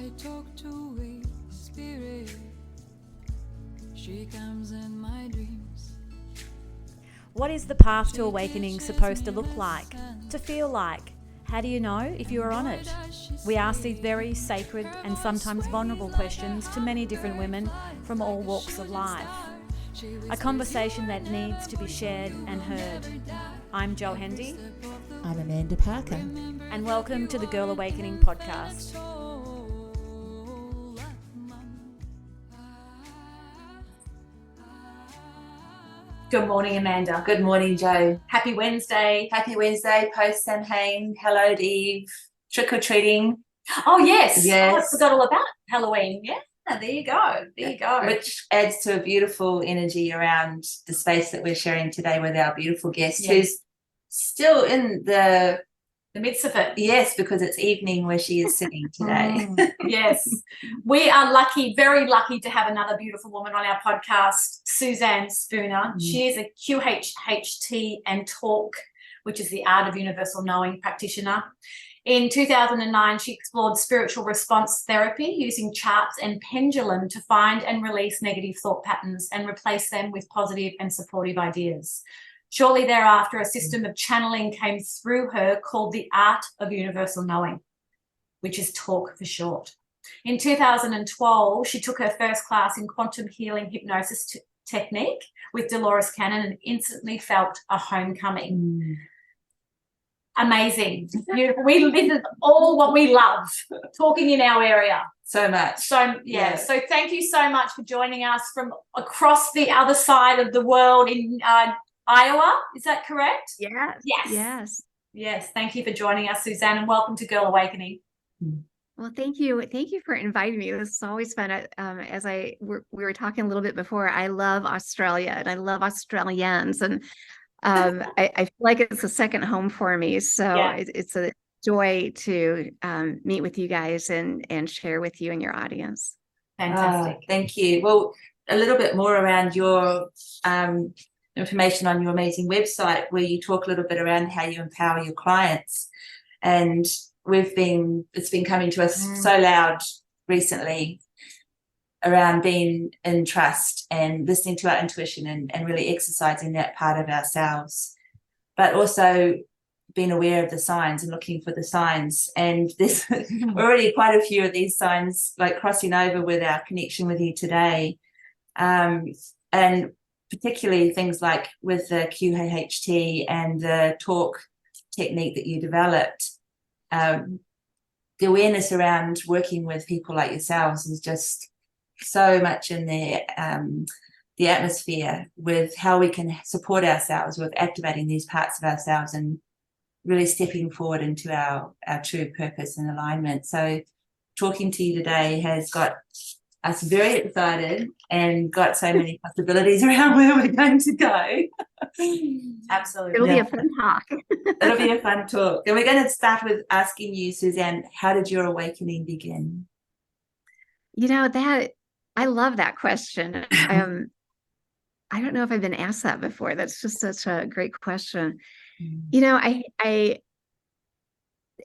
I talk to a spirit. She comes in my dreams. What is the path to awakening supposed to look like? To feel like? How do you know if you are on it? We ask these very sacred and sometimes vulnerable questions to many different women from all walks of life. A conversation that needs to be shared and heard. I'm Jo Hendy. I'm Amanda Parker. And welcome to the Girl Awakening podcast. Good morning, Amanda. Good morning, Jo. Happy Wednesday. Happy Wednesday, post Samhain. Hello, Eve. Trick or treating. Oh, yes. Yes. Oh, I forgot all about Halloween. Yeah, there you go. There you go. Which adds to a beautiful energy around the space that we're sharing today with our beautiful guest, who's still in the midst of it. Yes, because it's evening where she is sitting today. Yes. We are lucky, very lucky to have another beautiful woman on our podcast, Suzanne Spooner. She is a QHHT and talk, which is the art of universal knowing practitioner. In 2009, she explored spiritual response therapy using charts and pendulum to find and release negative thought patterns and replace them with positive and supportive ideas. Shortly thereafter, a system of channeling came through her called the art of universal knowing, which is talk for short. In 2012, she took her first class in quantum healing hypnosis technique with Dolores Cannon and instantly felt a homecoming. Amazing. Beautiful. This is all what we love, talking in our area. So much. So thank you so much for joining us from across the other side of the world in Iowa. Is that correct? Yes. Thank you for joining us, Suzanne, and welcome to Girl Awakening. Well, thank you for inviting me. This is always fun. We were talking a little bit before, I love Australia and I love Australians, and I feel like it's a second home for me. So it's a joy to meet with you guys and share with you and your audience. Fantastic. Thank you. Well, a little bit more around your information on your amazing website, where you talk a little bit around how you empower your clients, and it's been coming to us so loud recently around being in trust and listening to our intuition and really exercising that part of ourselves, but also being aware of the signs and looking for the signs. And there's already quite a few of these signs like crossing over with our connection with you today, and particularly things like with the QHHT and the talk technique that you developed. The awareness around working with people like yourselves is just so much in the atmosphere with how we can support ourselves with activating these parts of ourselves and really stepping forward into our true purpose and alignment. So talking to you today has got us very excited and got so many possibilities around where we're going to go. Absolutely. It'll be a fun talk. It'll be a fun talk. And we're going to start with asking you, Suzanne, how did your awakening begin? I love that question. I don't know if I've been asked that before. That's just such a great question.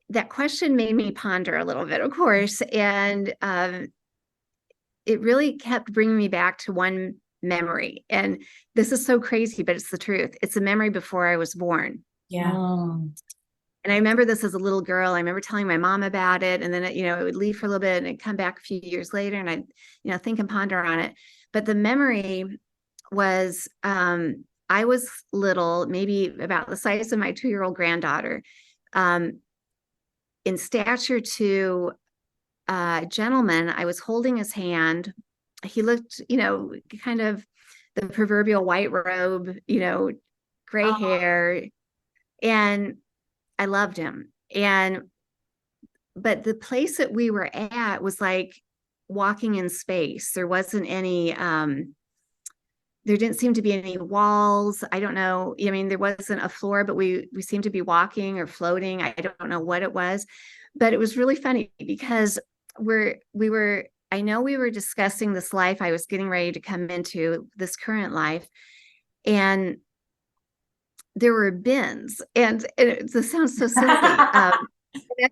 That question made me ponder a little bit, of course, and it really kept bringing me back to one memory. And this is so crazy, but it's the truth. It's a memory before I was born. Yeah. And I remember this as a little girl. I remember telling my mom about it, and then it would leave for a little bit and it'd come back a few years later, and I'd think and ponder on it. But the memory was I was little, maybe about the size of my 2-year-old granddaughter, in stature to a gentleman. I was holding his hand. He looked, kind of the proverbial white robe, gray hair, and I loved him. But the place that we were at was like walking in space. There wasn't any, there didn't seem to be any walls. I don't know. I mean, there wasn't a floor, but we seemed to be walking or floating. I don't know what it was, but it was really funny because I know we were discussing this life I was getting ready to come into, this current life, and there were bins, and this sounds so silly. As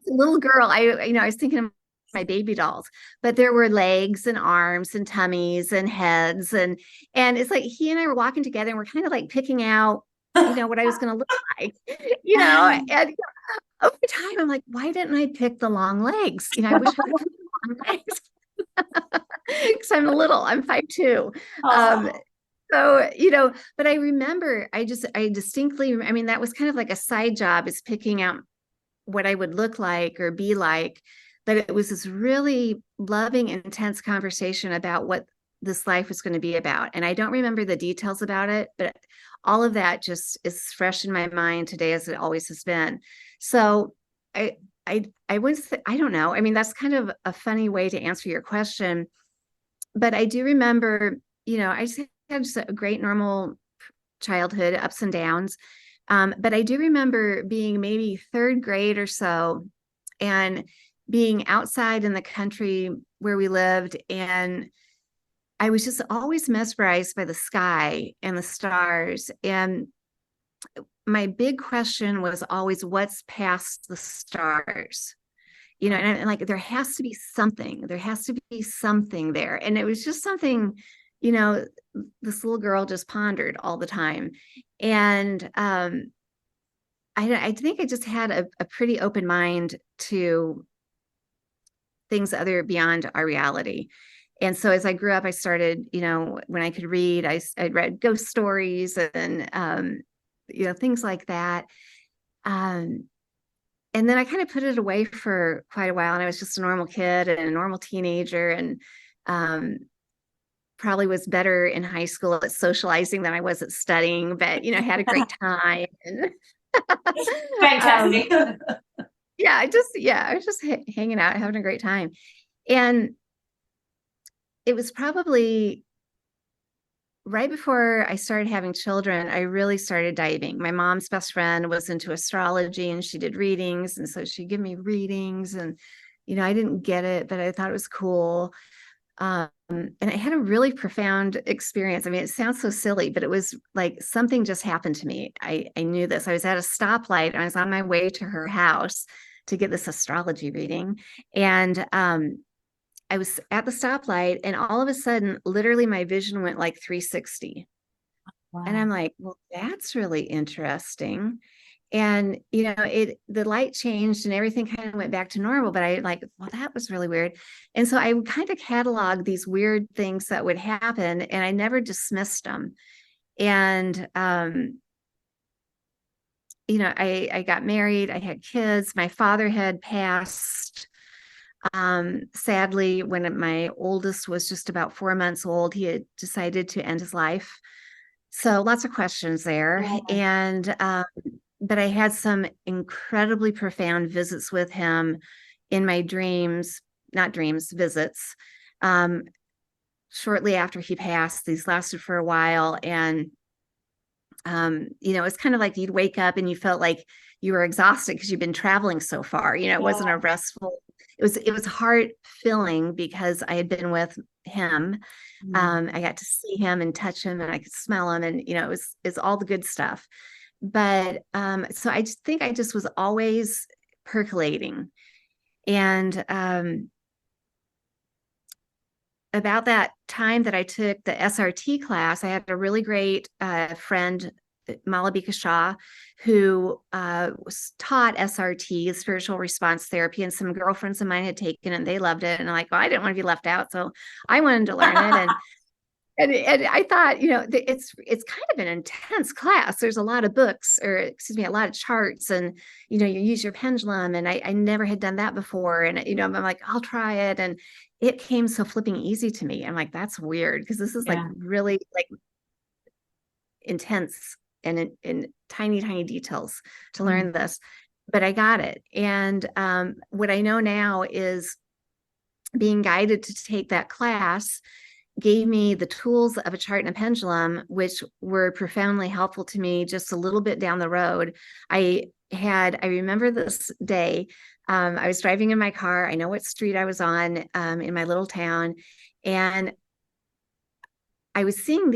a little girl, I was thinking to my baby dolls, but there were legs and arms and tummies and heads. And it's like he and I were walking together and we're kind of like picking out, what I was going to look like, and over time, I'm like, why didn't I pick the long legs? I wish I had long legs because I'm little, I'm 5'2". So, but I remember, I distinctly, I mean, that was kind of like a side job, is picking out what I would look like or be like. But it was this really loving, intense conversation about what this life was going to be about. And I don't remember the details about it, but all of that just is fresh in my mind today, as it always has been. So I wouldn't say, I don't know. I mean, that's kind of a funny way to answer your question. But I do remember, I just had just a great normal childhood, ups and downs. But I do remember being maybe third grade or so and being outside in the country where we lived. And I was just always mesmerized by the sky and the stars. And my big question was always, what's past the stars? And like, there has to be something there. And it was just something, this little girl just pondered all the time. And I think I just had a pretty open mind to things other beyond our reality. And so as I grew up, I started, when I could read, I read ghost stories and, things like that. And then I kind of put it away for quite a while, and I was just a normal kid and a normal teenager, and probably was better in high school at socializing than I was at studying, but, had a great time. And Fantastic. I was just hanging out, having a great time. And it was probably right before I started having children, I really started diving. My mom's best friend was into astrology and she did readings. And so she'd give me readings, and, I didn't get it, but I thought it was cool. And I had a really profound experience. I mean, it sounds so silly, but it was like something just happened to me. I knew this. I was at a stoplight and I was on my way to her house to get this astrology reading. And I was at the stoplight, and all of a sudden, literally my vision went like 360. Wow. And I'm like, well, that's really interesting. And, the light changed and everything kind of went back to normal, but I like, well, that was really weird. And so I would kind of catalog these weird things that would happen, and I never dismissed them. And, I got married, I had kids, my father had passed. Sadly, when my oldest was just about 4 months old, he had decided to end his life. So lots of questions there. Yeah. And, but I had some incredibly profound visits with him in my dreams, visits. Shortly after he passed, these lasted for a while. And, it's kind of like you'd wake up and you felt like you were exhausted because you've been traveling so far. It wasn't a restful, it was heart filling because I had been with him. I got to see him and touch him, and I could smell him, and, it's all the good stuff. But, so I just think I just was always percolating. And, about that time that I took the SRT class, I had a really great friend, Malabika Shah, who was taught SRT, spiritual response therapy, and some girlfriends of mine had taken it and they loved it. And I'm like, well, I didn't want to be left out, so I wanted to learn it. And I thought, it's kind of an intense class. There's a lot of books, a lot of charts, and, you use your pendulum. And I never had done that before. And, I'm like, I'll try it. And it came so flipping easy to me. I'm like, that's weird, because this is like really like intense and in tiny, tiny details to learn this. But I got it. And what I know now is being guided to take that class gave me the tools of a chart and a pendulum, which were profoundly helpful to me just a little bit down the road. I remember this day, I was driving in my car. I know what street I was on in my little town. And I was seeing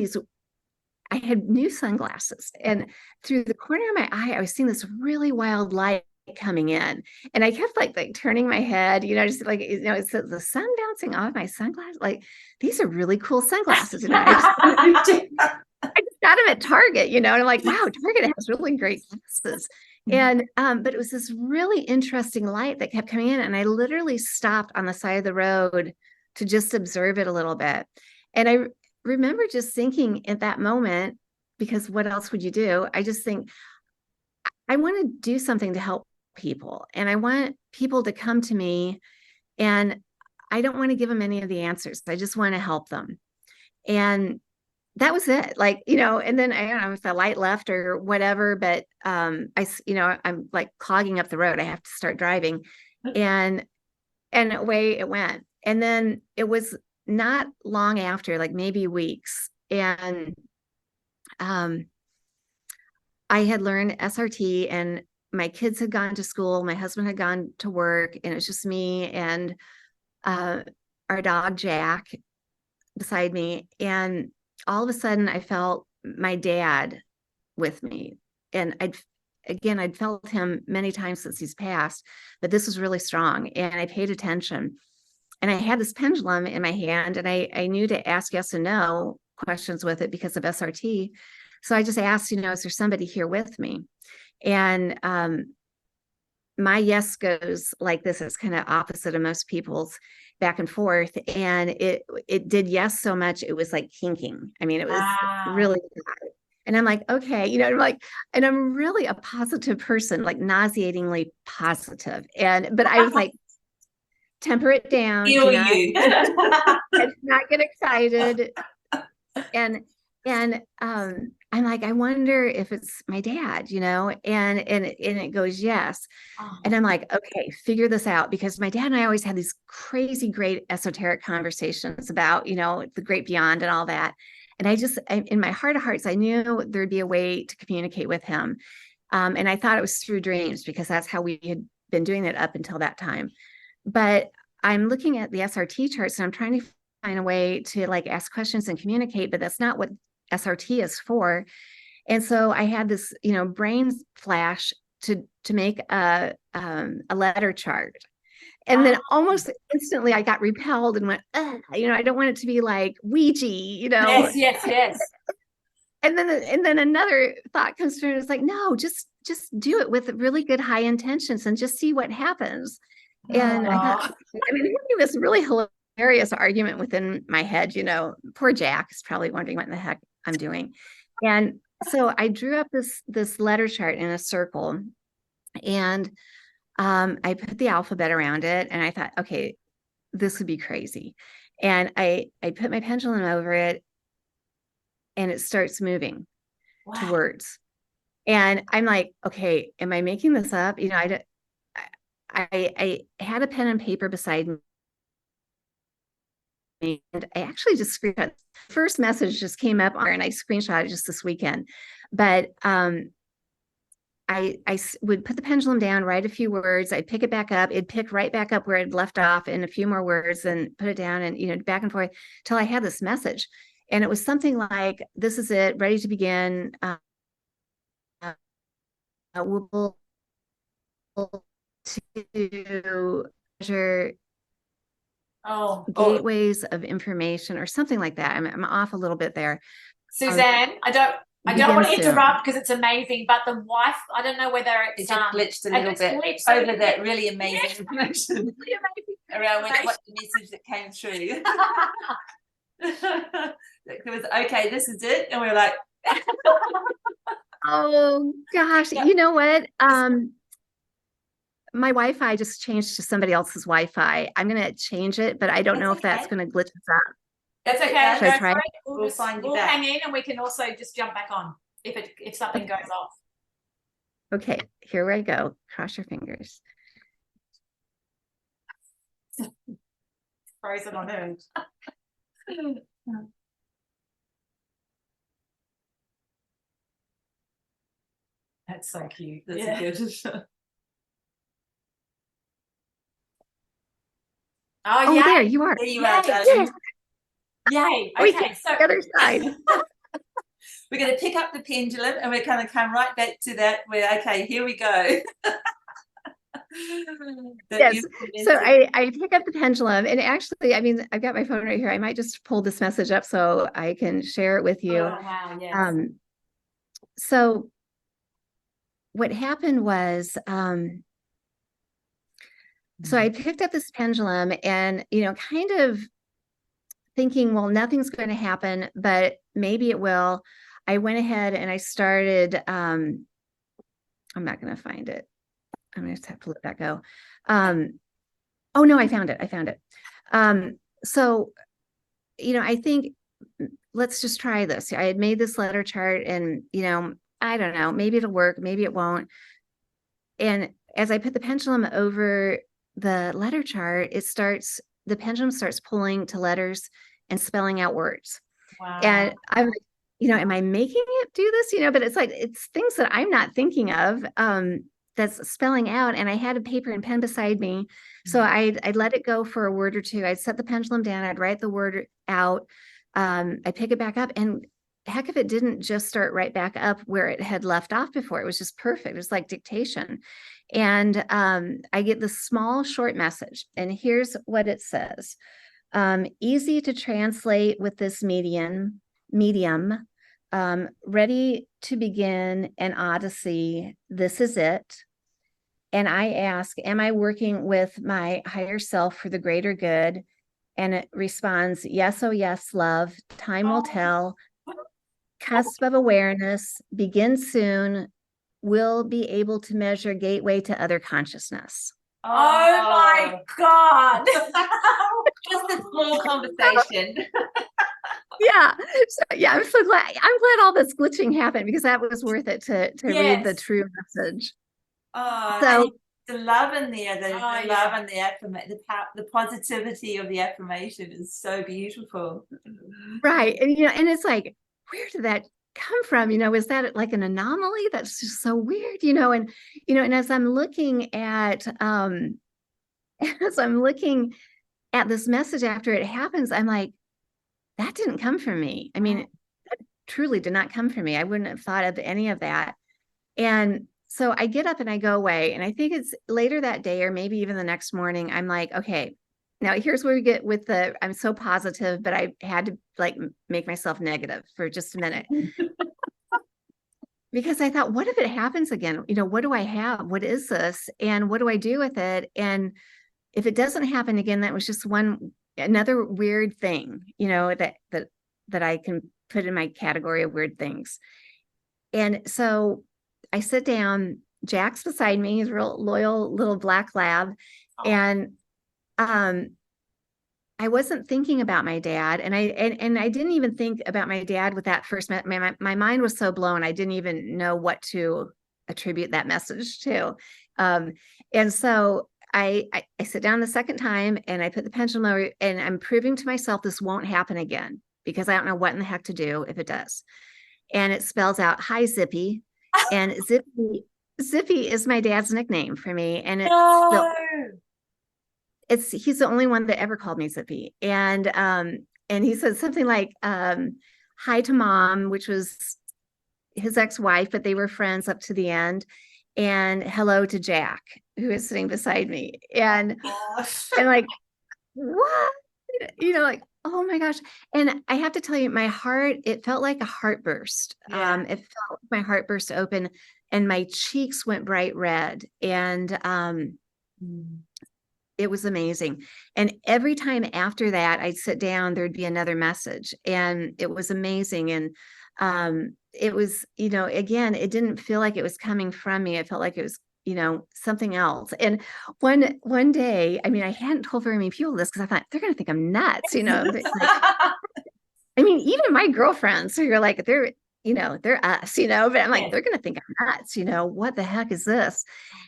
I had new sunglasses, and through the corner of my eye, I was seeing this really wild light coming in, and I kept like turning my head, just like, it's the sun bouncing off my sunglasses. Like, these are really cool sunglasses. I just got them at Target, and I'm like, wow, Target has really great glasses. And but it was this really interesting light that kept coming in, and I literally stopped on the side of the road to just observe it a little bit. And I remember just thinking at that moment, because what else would you do? I just think, I want to do something to help people, and I want people to come to me, and I don't want to give them any of the answers. I just want to help them. And that was it. Like, and then I don't know if the light left or whatever, but I'm like clogging up the road. I have to start driving, and away it went. And then it was not long after, like maybe weeks, and I had learned SRT, and my kids had gone to school. My husband had gone to work, and it was just me and our dog, Jack, beside me. And all of a sudden I felt my dad with me. And I'd felt him many times since he's passed, but this was really strong. And I paid attention, and I had this pendulum in my hand, and I knew to ask yes and no questions with it because of SRT. So I just asked, is there somebody here with me? And my yes goes like this. It's kind of opposite of most people's, back and forth. And it did yes so much, it was like kinking. I mean, it was really bad. And I'm like, okay, and I'm really a positive person, like nauseatingly positive. But I was like, temper it down. Feel you. Not get excited. And I'm like, I wonder if it's my dad, and it goes, yes. And I'm like, okay, figure this out, because my dad and I always had these crazy, great esoteric conversations about, the great beyond and all that. And in my heart of hearts, I knew there'd be a way to communicate with him. And I thought it was through dreams, because that's how we had been doing it up until that time. But I'm looking at the SRT charts, and I'm trying to find a way to like ask questions and communicate, but that's not what SRT is for. And so I had this, brain flash to make a letter chart. And then almost instantly I got repelled and went, I don't want it to be like Ouija, Yes. And then another thought comes through, and it's like, no, just do it with really good high intentions and just see what happens. And I thought, having this really hilarious argument within my head, poor Jack is probably wondering what in the heck I'm doing. And so I drew up this letter chart in a circle, and I put the alphabet around it, and I thought, okay, this would be crazy. And I put my pendulum over it, and it starts moving to words. And I'm like, okay, am I making this up? I had a pen and paper beside me, and I actually just screenshot. First message just came up, and I screenshot it just this weekend. But I would put the pendulum down, write a few words, I'd pick it back up, it'd pick right back up where I'd left off in a few more words, and put it down, and back and forth till I had this message. And it was something like, this is it, ready to begin. We'll to measure gateways of information, or something like that. I'm off a little bit there. Suzanne, I don't want to interrupt, because it's amazing, but the wife, I don't know whether it's just glitched a little bit over that really amazing information around what the message that came through. It was, okay, this is it, and we were like, oh gosh, you know what? My Wi-Fi just changed to somebody else's Wi-Fi. I'm going to change it, but I don't know if that's going to glitch us up. That's okay. Should I try? We'll hang in, and we can also just jump back on if something goes off. Okay, here I go. Cross your fingers. Frozen on edge. That's so cute. That's good. Oh, yay. there you are. There you are, darling. Yay. Okay, so the other side. We're going to pick up the pendulum, and we're going to come right back to that. Okay, here we go. That Yes. you've So presented. I pick up the pendulum, and actually, I mean, I've got my phone right here. I might just pull this message up so I can share it with you. Oh, wow, yes. So what happened was, so I picked up this pendulum and, kind of thinking, well, nothing's going to happen, but maybe it will. I went ahead and I started, I'm not going to find it. I'm going to have to let that go. Oh no, I found it. So, I think let's just try this. I had made this letter chart and, I don't know, maybe it'll work, maybe it won't. And as I put the pendulum over the letter chart, the pendulum starts pulling to letters and spelling out words. Wow. And I'm like, am I making it do this? But it's like, it's things that I'm not thinking of, that's spelling out. And I had a paper and pen beside me. So I'd let it go for a word or two. I'd set the pendulum down. I'd write the word out. I'd pick it back up, and heck if it didn't just start right back up where it had left off before. It was just perfect. It was like dictation. And I get this small short message, and here's what it says. Easy to translate with this medium, ready to begin an odyssey. This is it. And I ask, am I working with my higher self for the greater good? And it responds, yes, oh yes, love. Time will tell. Cusp of awareness, begin soon. Will be able to measure gateway to other consciousness. Oh my God. Just a small conversation. Yeah. So, yeah, I'm so glad. I'm glad all this glitching happened, because that was worth it to read the Yes. true message. Oh, So and the love in there, the Oh, love and the affirmation, the positivity of the affirmation is so beautiful. right. And and it's like, where did that come from? Is that like an anomaly? That's just so weird, and as I'm looking at this message after it happens, I'm like, that didn't come from me. I mean, that truly did not come from me. I wouldn't have thought of any of that. And so I get up and I go away, and I think it's later that day or maybe even the next morning, I'm like, okay, now here's where we get with I'm so positive, but I had to like make myself negative for just a minute. Because I thought, what if it happens again? What do I have? What is this? And what do I do with it? And if it doesn't happen again, that was just another weird thing, that I can put in my category of weird things. And so I sit down, Jack's beside me, he's a real loyal little black lab. Oh. And I wasn't thinking about my dad, and I didn't even think about my dad with that first. My mind was so blown, I didn't even know what to attribute that message to. And so I sit down the second time, and I put the pendulum over, and I'm proving to myself this won't happen again, because I don't know what in the heck to do if it does. And it spells out, hi, Zippy. And Zippy is my dad's nickname for me. And he's the only one that ever called me Zippy. And he said something like, hi to Mom, which was his ex-wife, but they were friends up to the end. And hello to Jack, who is sitting beside me. And like, what? Like, oh my gosh. And I have to tell you, my heart, it felt like a heart burst. Yeah. It felt like my heart burst open, and my cheeks went bright red. And it was amazing. And every time after that, I'd sit down, there'd be another message, and it was amazing. And it was, again, it didn't feel like it was coming from me. It felt like it was, something else. And one day, I mean, I hadn't told very many people this, because I thought they're going to think I'm nuts, like, I mean, even my girlfriends, so you're like, they're us, but I'm like, they're going to think I'm nuts, what the heck is this?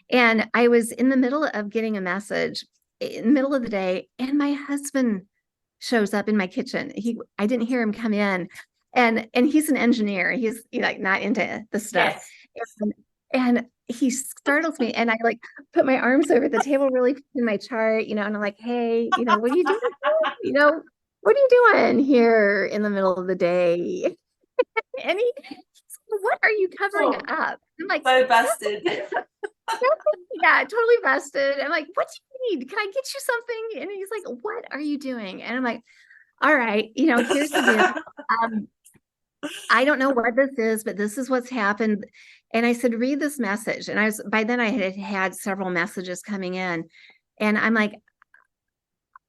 And I was in the middle of getting a message in the middle of the day, and my husband shows up in my kitchen. I didn't hear him come in, and he's an engineer. He's like not into the stuff. Yes. And he startles me, and I like put my arms over the table, really in my chart, and I'm like, hey, what are you doing? What are you doing here in the middle of the day? And he's what are you covering Oh, up? I'm like, so busted. yeah, totally busted. I'm like, what do you need? Can I get you something? And he's like, what are you doing? And I'm like, all right, here's the deal. I don't know what this is, but this is what's happened. And I said, read this message. And by then I had several messages coming in, and I'm like,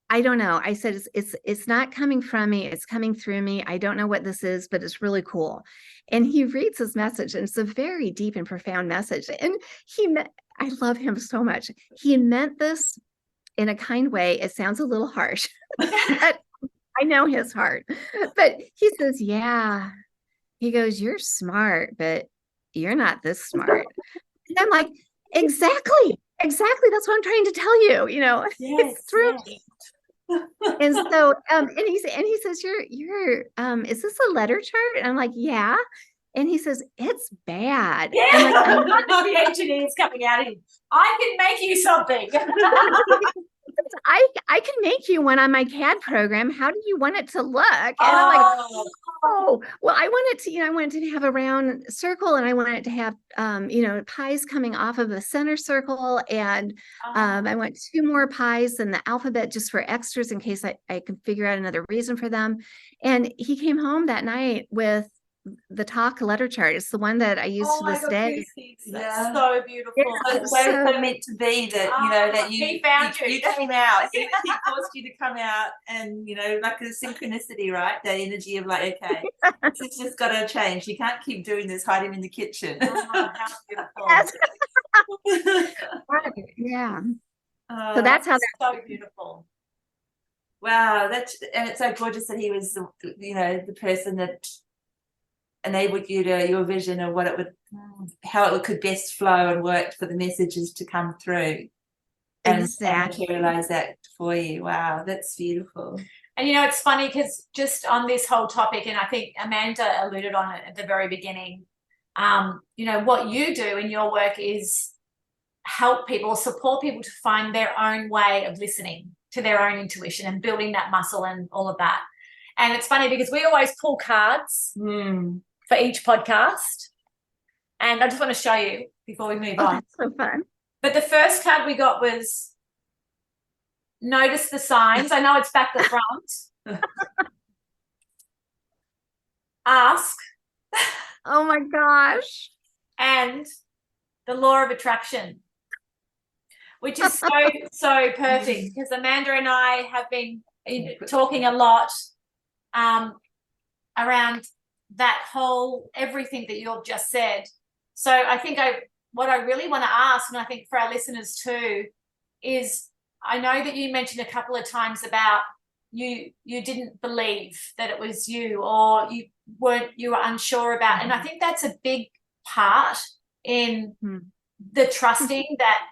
I don't know. I said, it's not coming from me. It's coming through me. I don't know what this is, but it's really cool. And he reads his message, and it's a very deep and profound message. And I love him so much. He meant this in a kind way. It sounds a little harsh, but I know his heart. But he says, yeah. He goes, you're smart, but you're not this smart. And I'm like, exactly. That's what I'm trying to tell you. Yes, it's through me. And so, and he says, you're, is this a letter chart? And I'm like, yeah. And he says, it's bad. Yeah, I'm like, the engineer's coming out of him. I can make you something. I can make you one on my CAD program. How do you want it to look? And I'm like, oh, well, I want it to, I want it to have a round circle, and I want it to have, pies coming off of the center circle. And I want 2 more pies in the alphabet just for extras in case I can figure out another reason for them. And he came home that night with the talk letter chart. It's the one that I use to this day. Yeah. So beautiful. It's so meant to be that, that you found you. You came out. He forced you to come out, and, like a synchronicity, right? That energy of like, okay, it's just got to change. You can't keep doing this, hiding in the kitchen. Oh, how beautiful. Yeah. So that's how so beautiful. Wow, and it's so gorgeous that he was, the person that enabled you to your vision of how it could best flow and work for the messages to come through and materialize that for you. Wow, that's beautiful. And it's funny because just on this whole topic, and I think Amanda alluded on it at the very beginning, what you do in your work is help people, support people to find their own way of listening to their own intuition and building that muscle and all of that. And it's funny because we always pull cards for each podcast. And I just want to show you before we move on. That's so fun. But the first card we got was notice the signs. I know it's back the front. Ask. Oh my gosh. And the law of attraction, which is so perfect because Amanda and I have been talking a lot around that whole everything that you've just said. So I think what I really want to ask, and I think for our listeners too, is I know that you mentioned a couple of times about you didn't believe that it was you, or you were unsure about, and I think that's a big part in the trusting that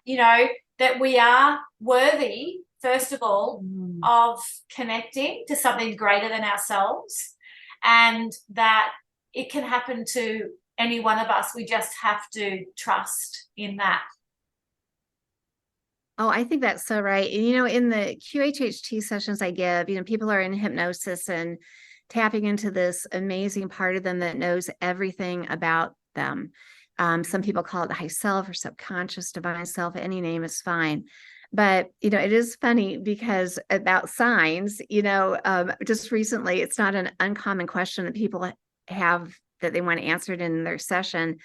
that we are worthy, first of all, of connecting to something greater than ourselves, and that it can happen to any one of us. We just have to trust in that. Oh, I think that's so right. And, in the QHHT sessions I give, people are in hypnosis and tapping into this amazing part of them that knows everything about them. Some people call it the high self or subconscious divine self. Any name is fine. But, it is funny because about signs, just recently, it's not an uncommon question that people have that they want answered in their session.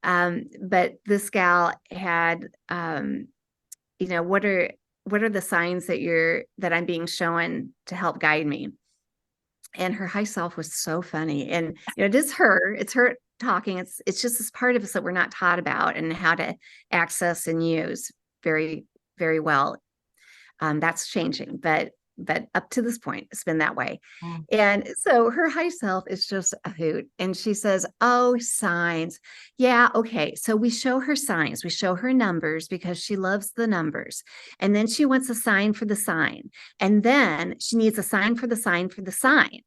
But this gal had, what are the signs that I'm being shown to help guide me? And her high self was so funny. And, it's her talking. It's just this part of us that we're not taught about and how to access and use very, very well. That's changing, but up to this point, it's been that way. And so her high self is just a hoot. And she says, oh, signs. Yeah. Okay. So we show her signs. We show her numbers because she loves the numbers. And then she wants a sign for the sign. And then she needs a sign for the sign for the sign.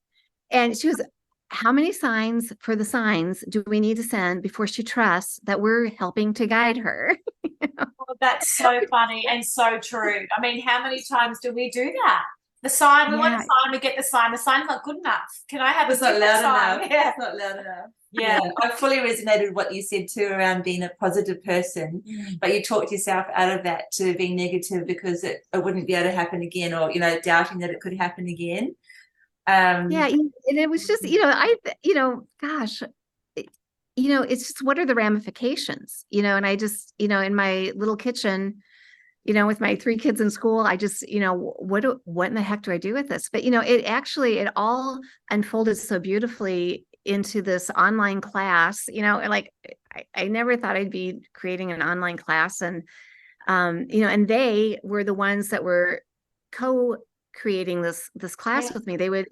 And she was, how many signs for the signs do we need to send before she trusts that we're helping to guide her? Well, that's so funny and so true. I mean, how many times do we do that? The sign, we want Yeah. a sign, we get the sign. The sign's not good enough. Can I have It's a not different loud sign? enough. Yeah. It's not loud enough. Yeah. I fully resonated with what you said too around being a positive person, but you talked yourself out of that to being negative because it wouldn't be able to happen again, or doubting that it could happen again. Yeah, and it was just, gosh, it's just, what are the ramifications, and I just, in my little kitchen, with my 3 kids in school, I just, what in the heck do I do with this? But, it all unfolded so beautifully into this online class, like I never thought I'd be creating an online class. And, and they were the ones that were creating this class with me. They would,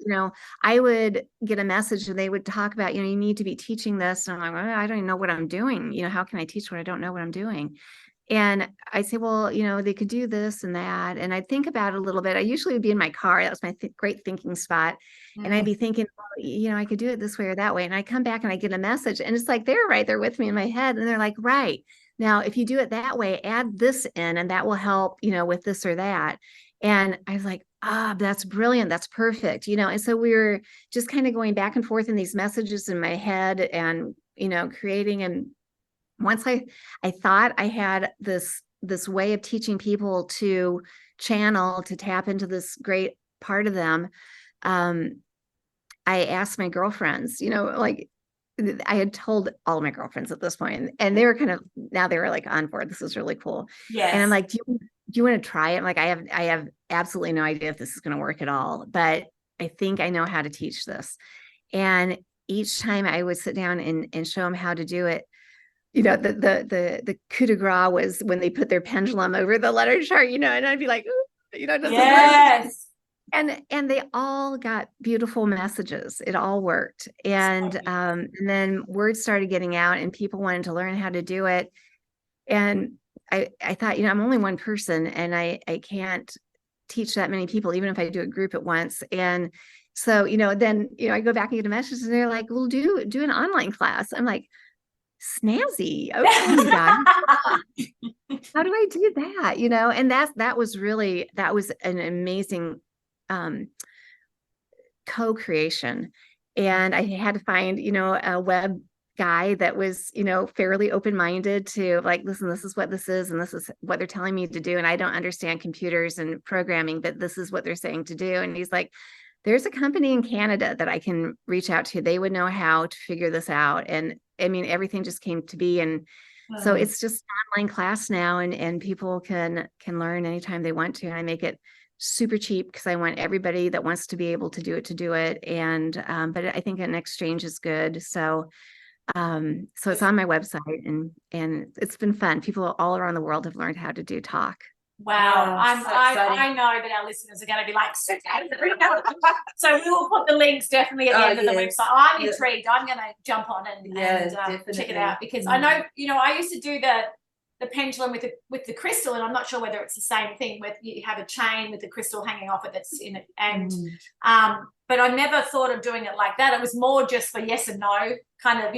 I would get a message and they would talk about, you need to be teaching this. And I'm like, well, I don't even know what I'm doing. How can I teach what I don't know what I'm doing? And I say, well, they could do this and that. And I'd think about it a little bit. I usually would be in my car. That was my great thinking spot. And I'd be thinking, well, I could do it this way or that way. And I come back and I get a message and it's like, they're right there with me in my head. And they're like, right now, if you do it that way, add this in and that will help, with this or that. And I was like, that's brilliant. That's perfect. And so we were just kind of going back and forth in these messages in my head and, creating. And once I thought I had this way of teaching people to channel, to tap into this great part of them. I asked my girlfriends, like I had told all my girlfriends at this point, and they were now they were like on board. This is really cool. Yes. And I'm like, do you want to try it? I'm like, I have absolutely no idea if this is going to work at all, but I think I know how to teach this. And each time I would sit down and show them how to do it, the coup de grace was when they put their pendulum over the letter chart, and I'd be like, ooh, just Yes. and they all got beautiful messages. It all worked. And then word started getting out and people wanted to learn how to do it. And I thought, I'm only one person and I can't teach that many people, even if I do a group at once. And so, then, I go back and get a message and they're like, well, do an online class. I'm like, snazzy. Okay, you guys. How do I do that? And that was an amazing co-creation. And I had to find, a web guy that was, fairly open-minded to like, listen, this is what this is, and this is what they're telling me to do. And I don't understand computers and programming, but this is what they're saying to do. And he's like, there's a company in Canada that I can reach out to. They would know how to figure this out. And I mean, everything just came to be. And so it's just an online class now, and people can learn anytime they want to. And I make it super cheap because I want everybody that wants to be able to do it. And, but I think an exchange is good. So it's on my website and it's been fun. People all around the world have learned how to do talk. Wow. I know that our listeners are going to be like, so we will put the links definitely at the end of the website. I'm intrigued. I'm going to jump on and check it out because I know, I used to do the pendulum with the crystal, and I'm not sure whether it's the same thing with you have a chain with the crystal hanging off it that's in it. And but I never thought of doing it like that. It was more just for yes and no, kind of,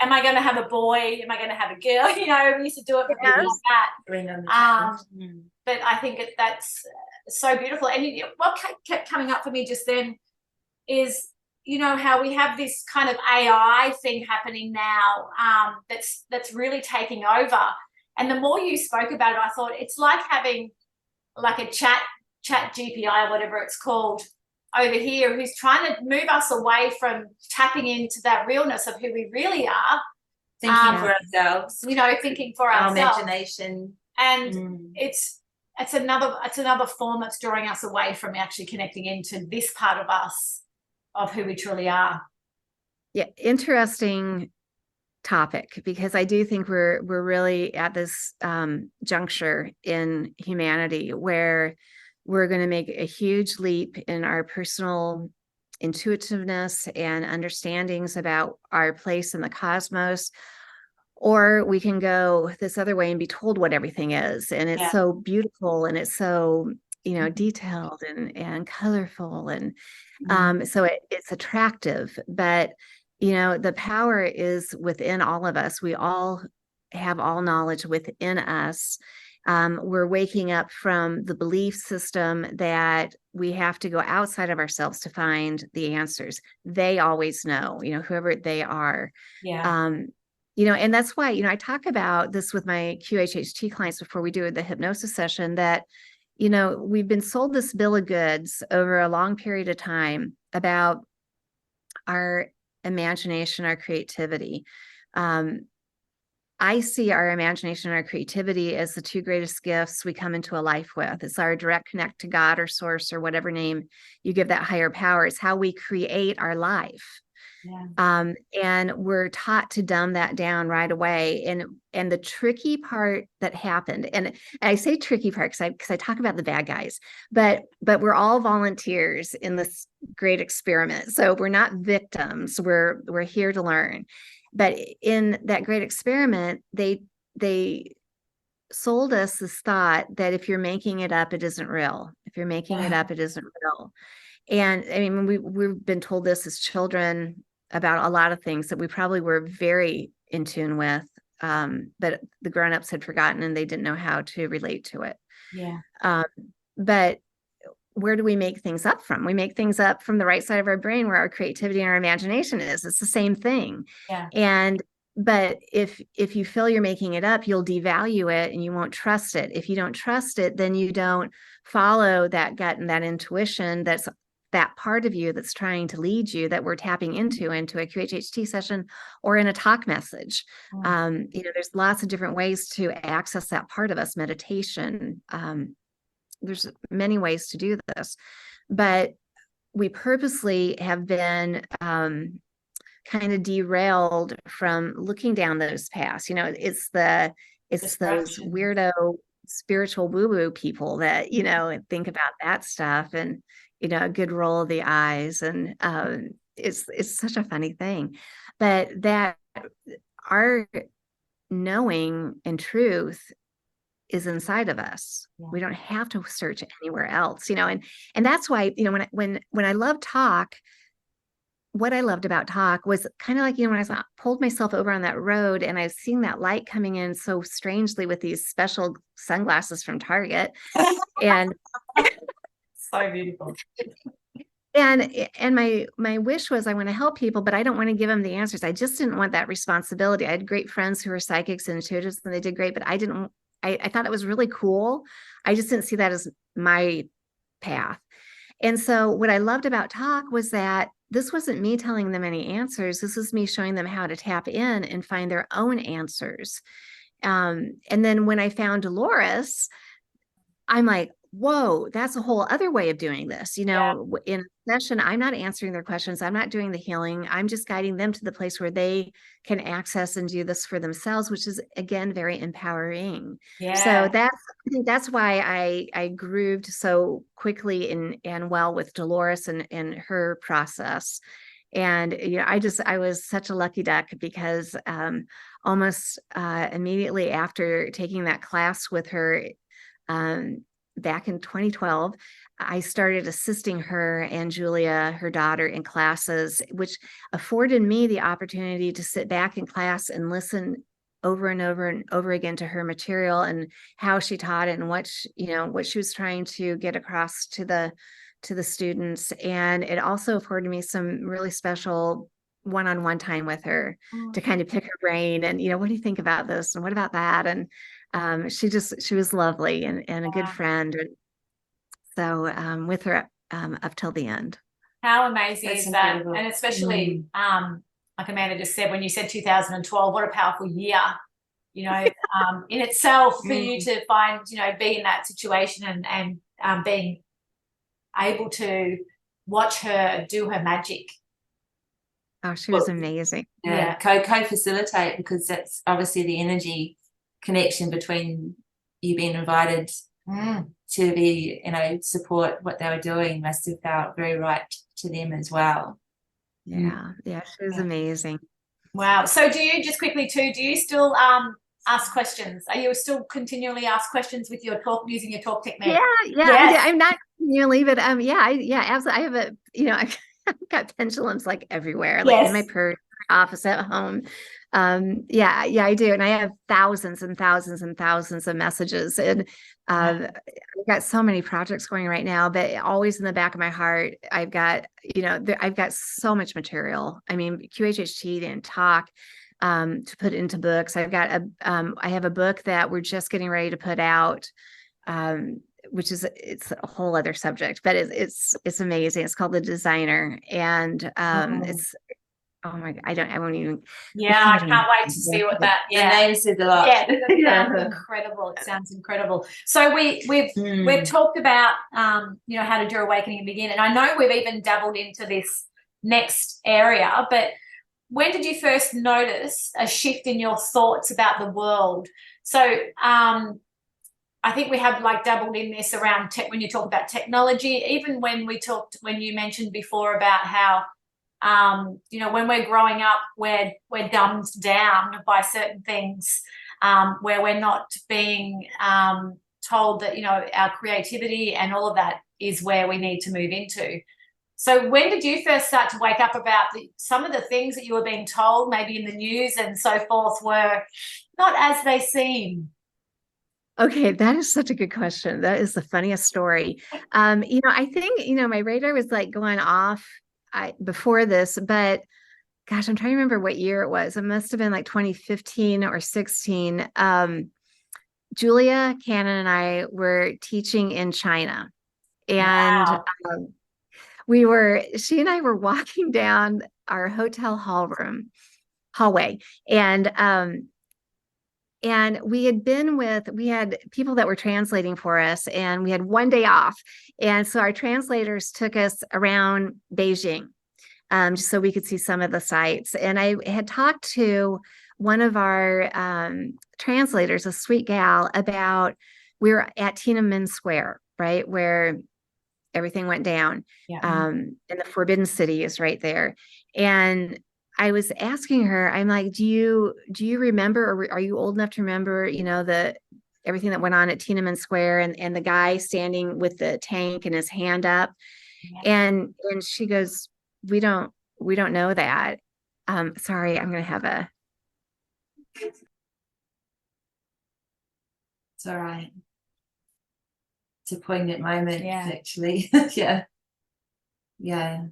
am I going to have a boy? Am I going to have a girl? We used to do it for people like that. But I think that's so beautiful. And what kept coming up for me just then is, how we have this kind of AI thing happening now that's really taking over. And the more you spoke about it, I thought it's like having like a chat GPI or whatever it's called over here, who's trying to move us away from tapping into that realness of who we really are. Thinking for ourselves. Thinking for our ourselves. Imagination. And it's another form that's drawing us away from actually connecting into this part of us, of who we truly are. Yeah, interesting topic, because I do think we're really at this juncture in humanity where we're going to make a huge leap in our personal intuitiveness and understandings about our place in the cosmos, or we can go this other way and be told what everything is. And it's so beautiful and it's so, detailed and colorful. And so it's attractive, but, the power is within all of us. We all have all knowledge within us. We're waking up from the belief system that we have to go outside of ourselves to find the answers. They always know, whoever they are. Yeah. And that's why, I talk about this with my QHHT clients before we do the hypnosis session, that, we've been sold this bill of goods over a long period of time about our imagination, our creativity. I see our imagination and our creativity as the two greatest gifts we come into a life with. It's our direct connect to God or source or whatever name you give that higher power. It's how we create our life. Yeah. And we're taught to dumb that down right away. And the tricky part that happened, and I say tricky part because I talk about the bad guys, but we're all volunteers in this great experiment. So we're not victims. We're here to learn. But in that great experiment, they sold us this thought that if you're making it up, it isn't real. If you're making it up, it isn't real. And I mean, we've been told this as children about a lot of things that we probably were very in tune with, but the grown-ups had forgotten and they didn't know how to relate to it. Yeah. But where do we make things up from? We make things up from the right side of our brain where our creativity and our imagination is. It's the same thing. Yeah. But if you feel you're making it up, you'll devalue it and you won't trust it. If you don't trust it, then you don't follow that gut and that intuition. That's that part of you that's trying to lead you, that we're tapping into a QHHT session or in a talk message. There's lots of different ways to access that part of us. Meditation. There's many ways to do this, but we purposely have been kind of derailed from looking down those paths. It's those weirdo spiritual woo-woo people that, think about that stuff and, a good roll of the eyes. And it's such a funny thing, but that our knowing and truth is inside of us. Yeah. We don't have to search anywhere else, and that's why, when I love talk, what I loved about talk was kind of like, when I pulled myself over on that road and I was seeing that light coming in so strangely with these special sunglasses from Target and So beautiful. And my wish was I want to help people, but I don't want to give them the answers. I just didn't want that responsibility. I had great friends who were psychics and intuitives and they did great, but I thought it was really cool. I just didn't see that as my path. And so what I loved about talk was that this wasn't me telling them any answers. This is me showing them how to tap in and find their own answers. And then when I found Dolores, I'm like, whoa, that's a whole other way of doing this. In a session, I'm not answering their questions. I'm not doing the healing. I'm just guiding them to the place where they can access and do this for themselves, which is, again, very empowering. Yeah. So I think that's why I grooved so quickly and well with Dolores and her process. And, I was such a lucky duck because almost immediately after taking that class with her, back in 2012, I started assisting her and Julia, her daughter, in classes, which afforded me the opportunity to sit back in class and listen over and over and over again to her material and how she taught it and what she was trying to get across to the students. And it also afforded me some really special one-on-one time with her to kind of pick her brain and, what do you think about this? And what about that? And she was lovely and a good friend. And so with her up till the end. How amazing That's is that? incredible. And especially, like Amanda just said, when you said 2012, what a powerful year, in itself for you to find, be in that situation and being able to watch her do her magic. Oh, she was amazing. Yeah. Co-facilitate, because that's obviously the energy connection between you being invited to be, support what they were doing must have felt very right to them as well. Yeah, she was amazing. Wow. So do you, just quickly too, do you still ask questions? Are you still continually ask questions with your talk, using your talk technique? Yeah, yes. I'm not continually, but absolutely. I have I've got pendulums like everywhere, like in my purse, office, at home. Yeah, I do. And I have thousands and thousands and thousands of messages. And I've got so many projects going right now, but always in the back of my heart, I've got, I've got so much material. I mean, QHHT and talk to put into books. I've got I have a book that we're just getting ready to put out, which is, it's a whole other subject, but it's amazing. It's called The Designer. And it's, oh my God, I won't even. Yeah, I can't wait to see what that. The name says a lot. Yeah, it sounds incredible. It sounds incredible. So we've talked about how to do awakening and begin, and I know we've even dabbled into this next area. But when did you first notice a shift in your thoughts about the world? So I think we have like dabbled in this around when you talk about technology. Even when you mentioned before about how when we're growing up, we're dumbed down by certain things, where we're not being told that, our creativity and all of that is where we need to move into. So when did you first start to wake up about some of the things that you were being told, maybe in the news and so forth, were not as they seem? Okay, that is such a good question. That is the funniest story. I think, my radar was like going off before this, but gosh, I'm trying to remember what year it was. It must have been like 2015 or 16. Julia Cannon and I were teaching in China, and Wow. she and I were walking down our hotel hallway, and we had people that were translating for us, and we had one day off. And so our translators took us around Beijing, just so we could see some of the sites. And I had talked to one of our translators, a sweet gal, about, we were at Tiananmen Square, right, where everything went down. Yeah. And the Forbidden City is right there. And I was asking her, I'm like, do you remember, or are you old enough to remember, everything that went on at Tiananmen Square, and the guy standing with the tank and his hand up? Yeah. And she goes, we don't know that. Sorry, I'm going to have a. It's all right. It's a poignant moment, Yeah. actually. Yeah. Yeah.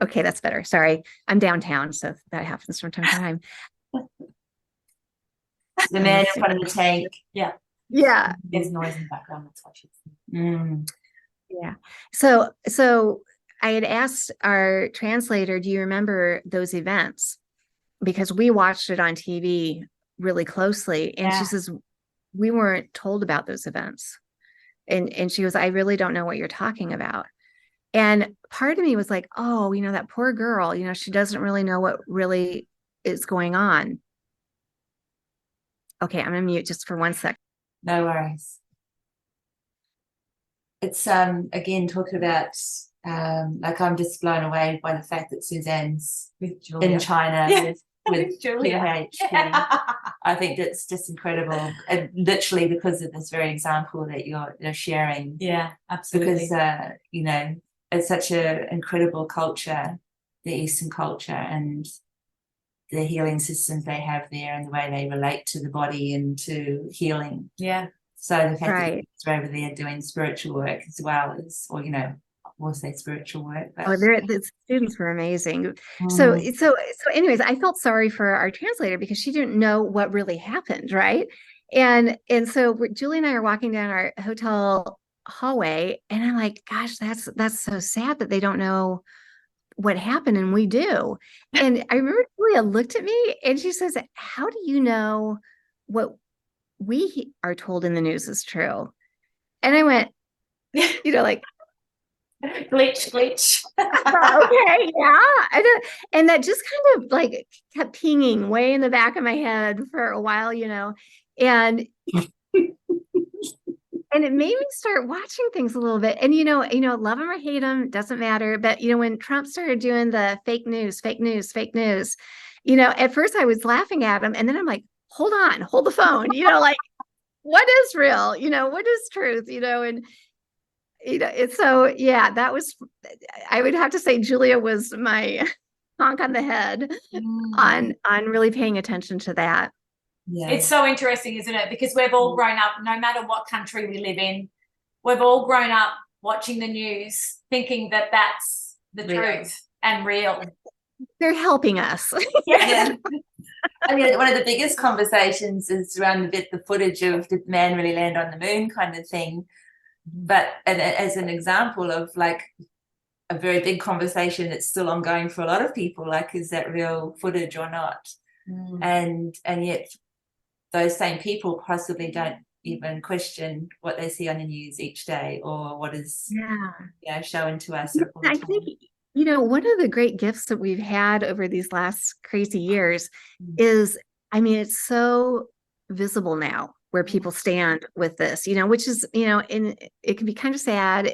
Okay, that's better. Sorry, I'm downtown, so that happens from time to time. The man in front of the tank. Yeah. Yeah. There's noise in the background. That's what she's Yeah. So I had asked our translator, do you remember those events? Because we watched it on TV really closely. And she says, we weren't told about those events. And she goes, I really don't know what you're talking about. And part of me was like, oh, that poor girl, she doesn't really know what really is going on. Okay, I'm gonna mute just for 1 second. No worries. It's again talking about I'm just blown away by the fact that Suzanne's in China with Julia. QH. I think that's just incredible, and literally because of this very example that you're sharing. Yeah, absolutely. Because it's such an incredible culture, the Eastern culture, and the healing systems they have there, and the way they relate to the body and to healing. Yeah. So the fact that they're over there doing spiritual work as well as, we'll say spiritual work. But the students were amazing. So anyways, I felt sorry for our translator because she didn't know what really happened, right? And so Julie and I are walking down our hotel hallway, and I'm like, gosh, that's so sad that they don't know what happened, and we do. And I remember Julia looked at me and she says, how do you know what we are told in the news is true? And I went, like, glitch. Okay, yeah. And that just kind of like kept pinging way in the back of my head for a while, and and it made me start watching things a little bit. And love them or hate them, doesn't matter. But when Trump started doing the fake news, at first I was laughing at him, and then I'm like, hold on, hold the phone, like, what is real? What is truth? And it's so, yeah, that was, I would have to say Julia was my honk on the head Mm. on really paying attention to that. Yeah. It's so interesting, isn't it? Because we've all grown up, no matter what country we live in, we've all grown up watching the news, thinking that that's the Real. truth and real. They're helping us. Yeah. I mean, one of the biggest conversations is around the footage of did man really land on the moon kind of thing. But as an example of like a very big conversation that's still ongoing for a lot of people, like, is that real footage or not? And yet those same people possibly don't even question what they see on the news each day or what is shown to us all the I time. think, one of the great gifts that we've had over these last crazy years is, I mean, it's so visible now where people stand with this, which is, and it can be kind of sad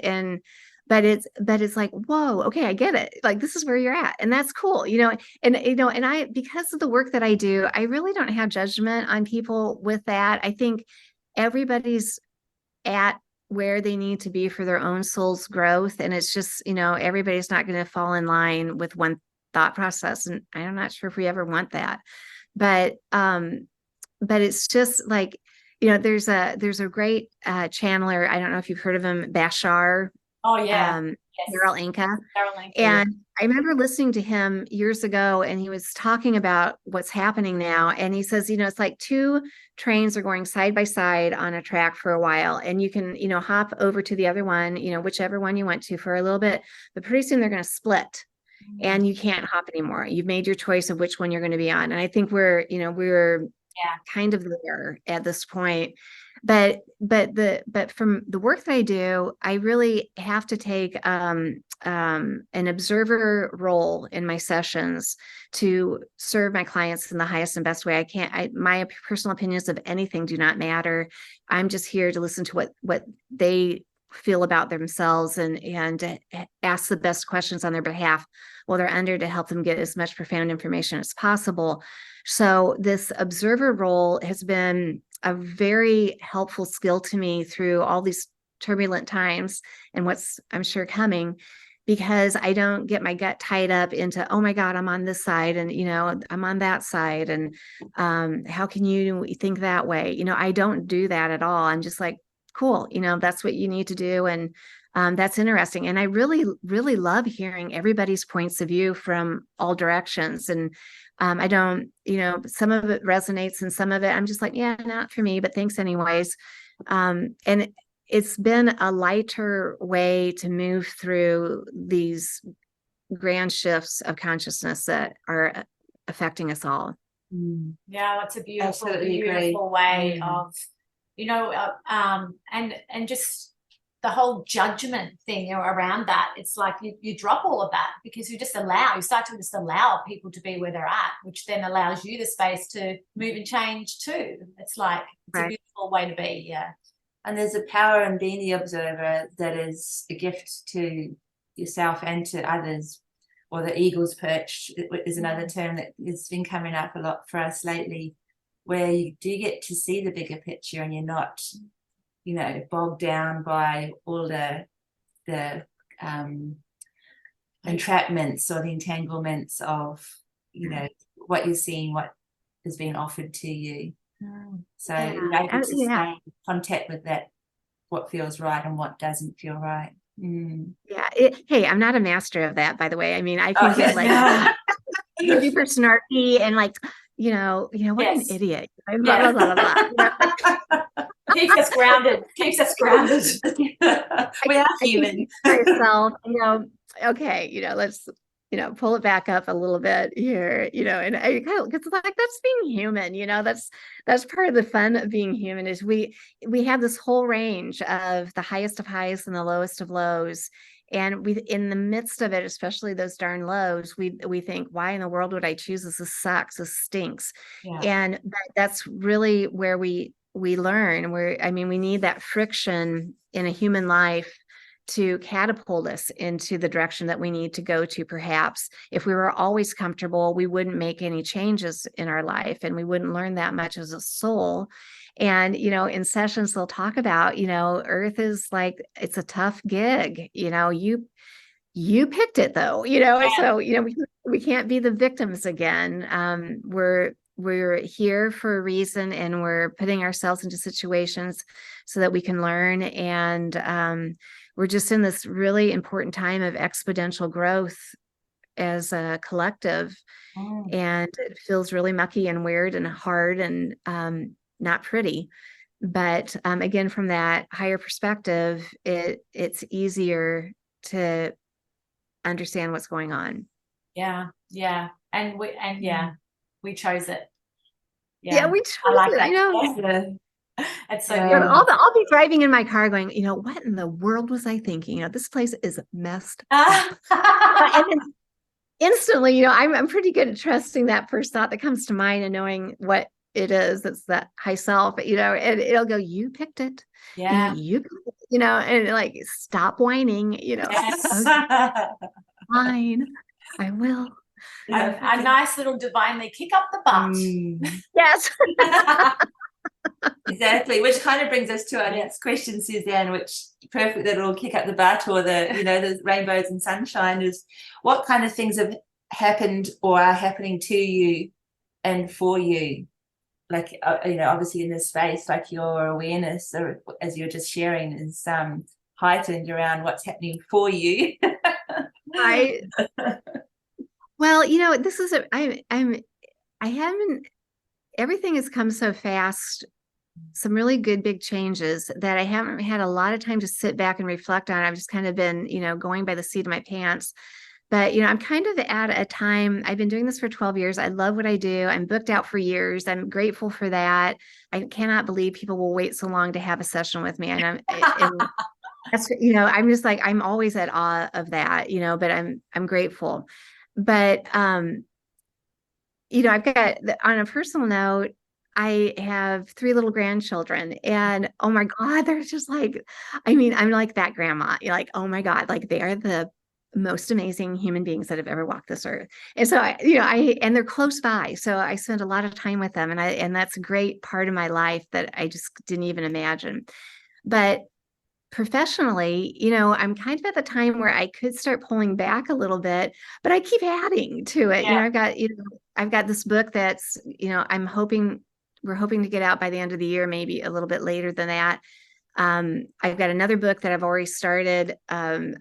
but it's like, whoa, okay, I get it. Like, this is where you're at. And that's cool, and I, because of the work that I do, I really don't have judgment on people with that. I think everybody's at where they need to be for their own soul's growth. And it's just, everybody's not going to fall in line with one thought process. And I'm not sure if we ever want that, but it's just like, there's a great channeler. I don't know if you've heard of him, Bashar. Oh yeah. Daryl Anka. And I remember listening to him years ago, and he was talking about what's happening now. And he says, it's like two trains are going side by side on a track for a while, and you can, hop over to the other one, whichever one you went to for a little bit, but pretty soon they're going to split and you can't hop anymore. You've made your choice of which one you're going to be on. And I think we're kind of there at this point. But from the work that I do, I really have to take an observer role in my sessions to serve my clients in the highest and best way I can. My personal opinions of anything do not matter. I'm just here to listen to what they feel about themselves and ask the best questions on their behalf while they're under, to help them get as much profound information as possible. So this observer role has been a very helpful skill to me through all these turbulent times and what's, I'm sure, coming, because I don't get my gut tied up into, oh my God, I'm on this side and, I'm on that side. And how can you think that way? I don't do that at all. I'm just like, cool, that's what you need to do. And that's interesting. And I really, really love hearing everybody's points of view from all directions. And I don't, some of it resonates and some of it, I'm just like, yeah, not for me, but thanks anyways. And it's been a lighter way to move through these grand shifts of consciousness that are affecting us all. Yeah, that's a beautiful, Absolutely beautiful way of, and just the whole judgment thing around that. It's like you drop all of that because you start to just allow people to be where they're at, which then allows you the space to move and change too. It's like, it's a beautiful way to be. Yeah. And there's a power in being the observer that is a gift to yourself and to others, or the eagle's perch is another term that has been coming up a lot for us lately, where you do get to see the bigger picture and you're not, bogged down by all the entrapments or the entanglements of, what you're seeing, what is being offered to you. So you're able to stay in contact with that, what feels right and what doesn't feel right. Yeah. Hey, I'm not a master of that, by the way. I mean, I can get like super snarky and like, what an idiot. Blah, blah, blah, blah, blah. Keeps us grounded. We are human. Myself, okay, let's, pull it back up a little bit here, and I kind of, because like, that's being human, that's part of the fun of being human, is we have this whole range of the highest of highs and the lowest of lows. And we, in the midst of it, especially those darn lows, we think, why in the world would I choose this? This sucks. This stinks. Yeah. And that's really where we learn. We need that friction in a human life to catapult us into the direction that we need to go to. Perhaps if we were always comfortable, we wouldn't make any changes in our life and we wouldn't learn that much as a soul. And, in sessions, they'll talk about, Earth is like, it's a tough gig. You you picked it though, so, we can't be the victims again. We're here for a reason, and we're putting ourselves into situations so that we can learn. And we're just in this really important time of exponential growth as a collective. And it feels really mucky and weird and hard and not pretty. But again, from that higher perspective, it's easier to understand what's going on. Yeah. And we chose it. Yeah, we chose I like it. that. I know. Yeah. It's so Yeah. beautiful. I'll be driving in my car going, what in the world was I thinking? This place is messed up. And then instantly, I'm pretty good at trusting that first thought that comes to mind and knowing what it is. It's that high self, and it'll go, you picked it. Yeah. You picked it, and like, stop whining, Yes. Okay, fine, I will. A nice little divinely kick up the butt. Yes. Exactly, which kind of brings us to our next question, Suzanne, which perfect little kick up the butt, or the the rainbows and sunshine, is what kind of things have happened or are happening to you and for you, like obviously in this space, like your awareness, or as you're just sharing, is heightened around what's happening for you. Well, this is I haven't, everything has come so fast, some really good big changes, that I haven't had a lot of time to sit back and reflect on. I've just kind of been, going by the seat of my pants. But, I'm kind of at a time, I've been doing this for 12 years. I love what I do. I'm booked out for years. I'm grateful for that. I cannot believe people will wait so long to have a session with me. And that's, I'm just like, I'm always at awe of that, but I'm grateful. But, I've got, on a personal note, I have 3 little grandchildren, and oh my God, they're just like, I'm like that grandma. You're like, oh my God, like they are the most amazing human beings that have ever walked this earth. And so and they're close by. So I spend a lot of time with them, and that's a great part of my life that I just didn't even imagine. But professionally, I'm kind of at the time where I could start pulling back a little bit, but I keep adding to it. Yeah. I've got this book that's, we're hoping to get out by the end of the year, maybe a little bit later than that. I've got another book that I've already started. I'm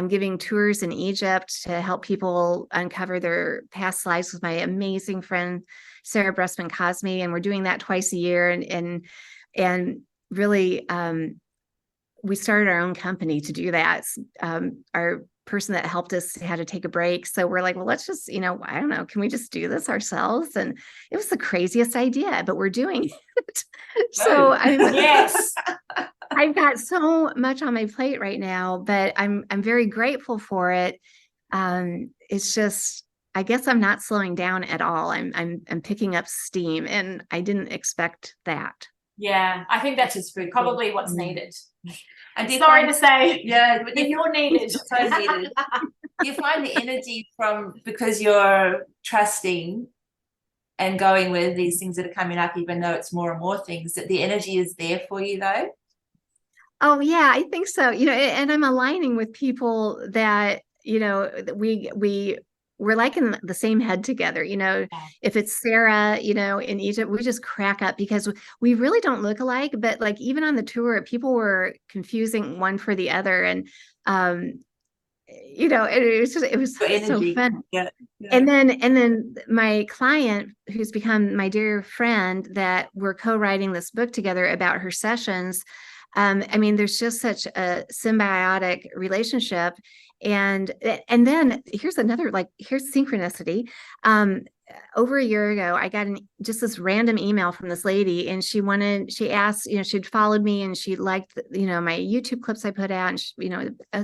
giving tours in Egypt to help people uncover their past lives with my amazing friend, Sarah Bressman Cosme. And we're doing that twice a year. And really, we started our own company to do that. Our person that helped us had to take a break. So we're like, well, let's just, I don't know, can we just do this ourselves? And it was the craziest idea, but we're doing it. So I've got so much on my plate right now, but I'm very grateful for it. It's just, I guess I'm not slowing down at all. I'm picking up steam, and I didn't expect that. Yeah, I think that's just probably what's needed. And sorry to say, but you're needed. So needed. Do you find the energy because you're trusting and going with these things that are coming up, even though it's more and more things, that the energy is there for you though? Oh yeah, I think so. And I'm aligning with people that, we're like in the same head together. If it's Sarah, in Egypt, we just crack up because we really don't look alike. But like, even on the tour, people were confusing one for the other. And, it was so fun. Yeah. And then my client, who's become my dear friend, that we're co-writing this book together about her sessions. There's just such a symbiotic relationship. And then here's synchronicity. Over a year ago, I got just this random email from this lady, and she asked, she'd followed me and she liked, my YouTube clips I put out, and she,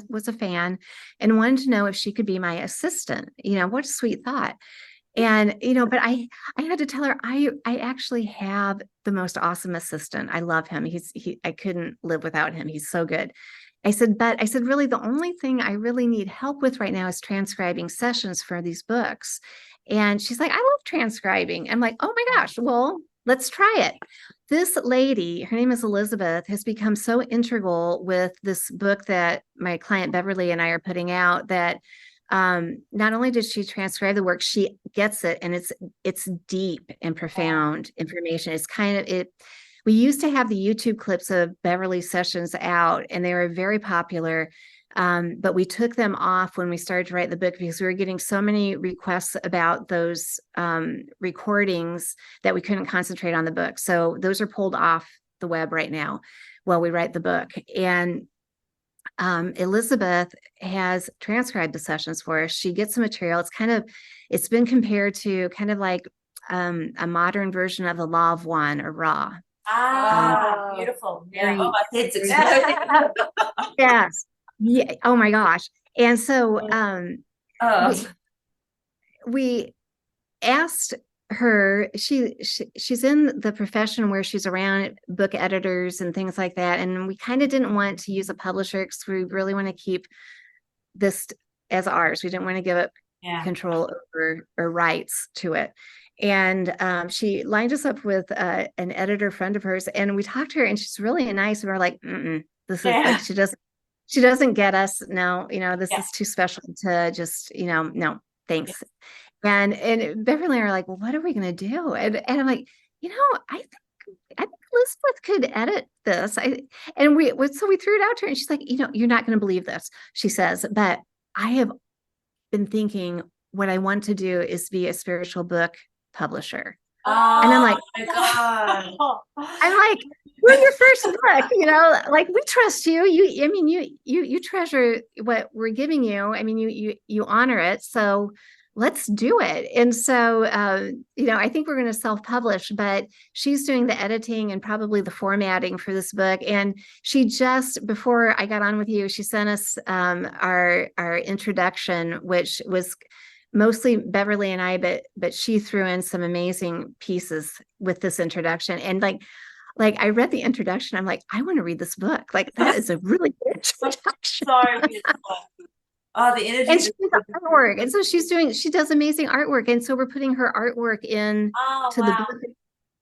was a fan and wanted to know if she could be my assistant. What a sweet thought. And, but I had to tell her, I actually have the most awesome assistant. I love him. I couldn't live without him. He's so good. I said, really, the only thing I really need help with right now is transcribing sessions for these books. And she's like, I love transcribing. I'm like, oh my gosh, well, let's try it. This lady, her name is Elizabeth, has become so integral with this book that my client Beverly and I are putting out, that not only did she transcribe the work, she gets it, and it's deep and profound information. It's kind of it. We used to have the YouTube clips of Beverly sessions out, and they were very popular. But we took them off when we started to write the book because we were getting so many requests about those recordings that we couldn't concentrate on the book. So those are pulled off the web right now while we write the book. And Elizabeth has transcribed the sessions for us. She gets the material. It's been compared to kind of like a modern version of the Law of One, or Ra. Beautiful. Very- Oh, my head's exploding. Yes. Yeah. Oh my gosh. And so Oh. we asked her, she's in the profession where she's around book editors and things like that, and we kind of didn't want to use a publisher because we really want to keep this as ours. We didn't want to give up control over or rights to it. And she lined us up with an editor friend of hers, and we talked to her, and she's really nice. And we're like, this is like, she doesn't get us. No, this is too special to just, no, thanks. And Beverly and I are like, well, what are we going to do? And I'm like, I think Elizabeth could edit this. So we threw it out to her, and she's like, you're not going to believe this, she says, but I have been thinking what I want to do is be a spiritual book publisher. And I'm like, my God. I'm like, we're your first book, like, we trust you. You treasure what we're giving you. I mean, you honor it. So let's do it. And so, I think we're going to self-publish, but she's doing the editing and probably the formatting for this book. And she just, before I got on with you, she sent us our introduction, which was mostly Beverly and I, but she threw in some amazing pieces with this introduction. And like I read the introduction, I'm like, I want to read this book. Like, that is a really good introduction. So beautiful. Oh, the energy. And she does artwork. And so she does amazing artwork. And so we're putting her artwork in to the book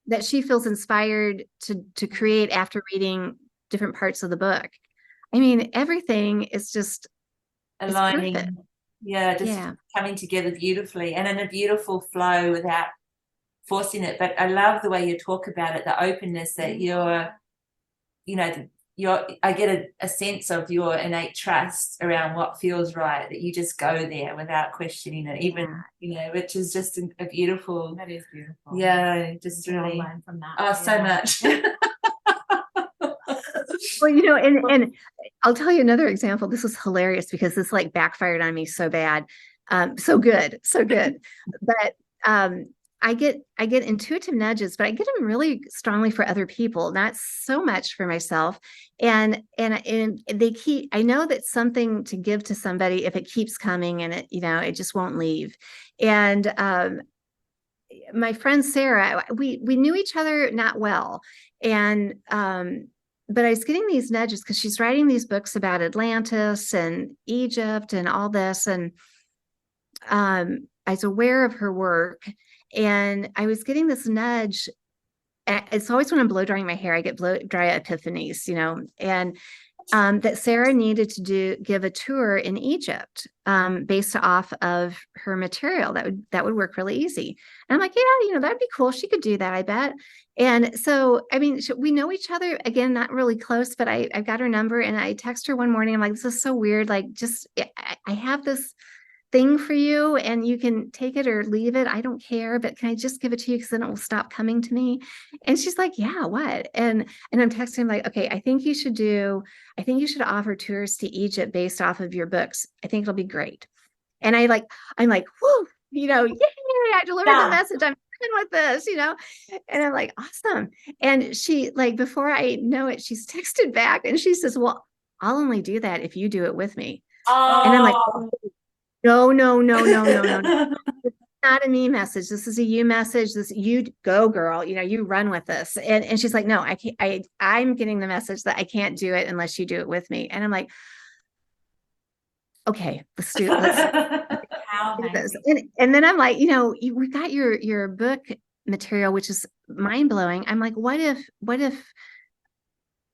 that she feels inspired to create after reading different parts of the book. I mean, everything is just aligning. Just coming together beautifully and in a beautiful flow without forcing it. But I love the way you talk about it, the openness that I get a sense of your innate trust around what feels right, that you just go there without questioning it, even, which is just a beautiful. That is beautiful. Yeah, just really learn from that. Oh, so much. Well, and I'll tell you another example. This was hilarious because this like backfired on me so bad. So good. But I get intuitive nudges, but I get them really strongly for other people, not so much for myself. And I know that's something to give to somebody if it keeps coming, and it just won't leave. And my friend Sarah, we knew each other not well, and but I was getting these nudges because she's writing these books about Atlantis and Egypt and all this, and I was aware of her work. And I was getting this nudge. It's always when I'm blow drying my hair, I get blow dry epiphanies, and that Sarah needed to give a tour in Egypt based off of her material. That would work really easy. And I'm like, yeah, that'd be cool. She could do that, I bet. And so, I mean, we know each other, again, not really close, but I've got her number, and I text her one morning. I'm like, this is so weird. Like, I have this thing for you, and you can take it or leave it. I don't care, but can I just give it to you because then it will stop coming to me? And she's like, yeah, what? And I'm texting like, okay, I think you should offer tours to Egypt based off of your books. I think it'll be great. And I'm like, whoo, yay, I delivered the message. I'm done with this, and I'm like, awesome. And she, like, before I know it, she's texted back and she says, well, I'll only do that if you do it with me. And I'm like, no. It's not a me message. This is a you message. This, you go, girl, you run with this. And she's like, no, I can't, I'm getting the message that I can't do it unless you do it with me. And I'm like, okay, let's do this. And then I'm like, we got your book material, which is mind blowing. I'm like, what if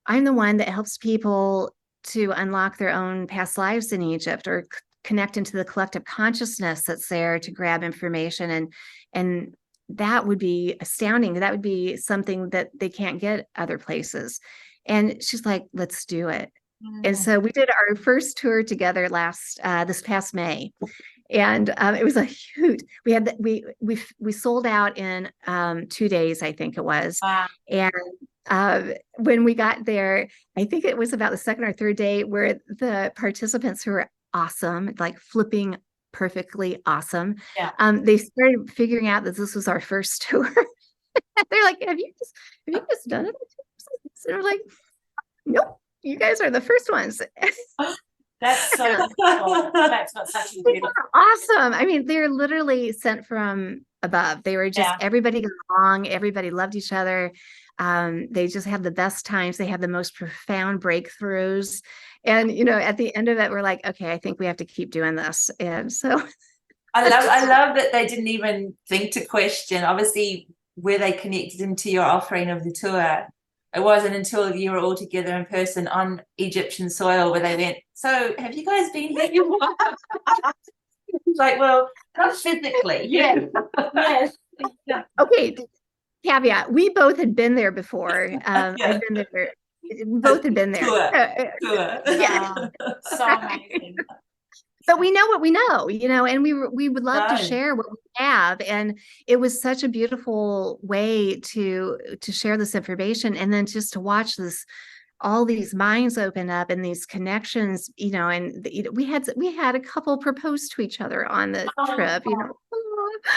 I'm the one that helps people to unlock their own past lives in Egypt, or connect into the collective consciousness that's there to grab information, and that would be astounding. That would be something that they can't get other places. And she's like, let's do it. And so we did our first tour together this past May, and it was a huge. We had we sold out in 2 days, I think it was. Wow. And when we got there, I think it was about the second or third day, where the participants, who were awesome, like flipping perfectly awesome, Yeah. they started figuring out that this was our first tour. They're like, have you just done it? And we're like, nope, you guys are the first ones. That's so beautiful. That's got such a beautiful. Awesome. I mean, they're literally sent from above. They were just, everybody got along, everybody loved each other. They just had the best times. They had the most profound breakthroughs. And, at the end of it, we're like, okay, I think we have to keep doing this. And so I love that they didn't even think to question, obviously, where they connected into your offering of the tour. It wasn't until you were all together in person on Egyptian soil where they went, so have you guys been here? Like, well, not physically. Yes. Yes. Okay, caveat, we both had been there before. I've been there. Both had been there. Tour. Yeah. So amazing. But we know what we know, and we would love to share what we have. And it was such a beautiful way to share this information, and then just to watch all these minds open up and these connections, and we had a couple propose to each other on the trip,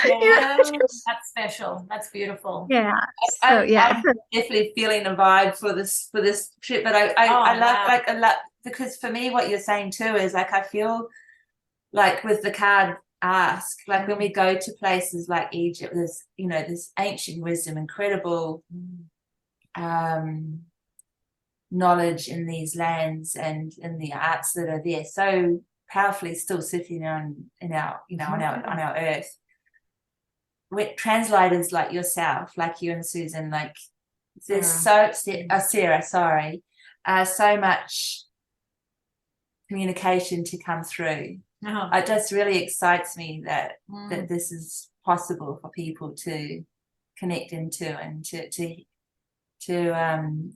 That's special. That's beautiful. Yeah. So I'm definitely feeling a vibe for this trip. But I love because for me, what you're saying too is like, I feel like with the card ask, like when we go to places like Egypt, there's this ancient wisdom, incredible knowledge in these lands and in the arts that are there, so powerfully still sitting on our earth. With translators like yourself, like you and Susan, like there's Sarah, sorry, so much communication to come through. It just really excites me that this is possible for people to connect into, and to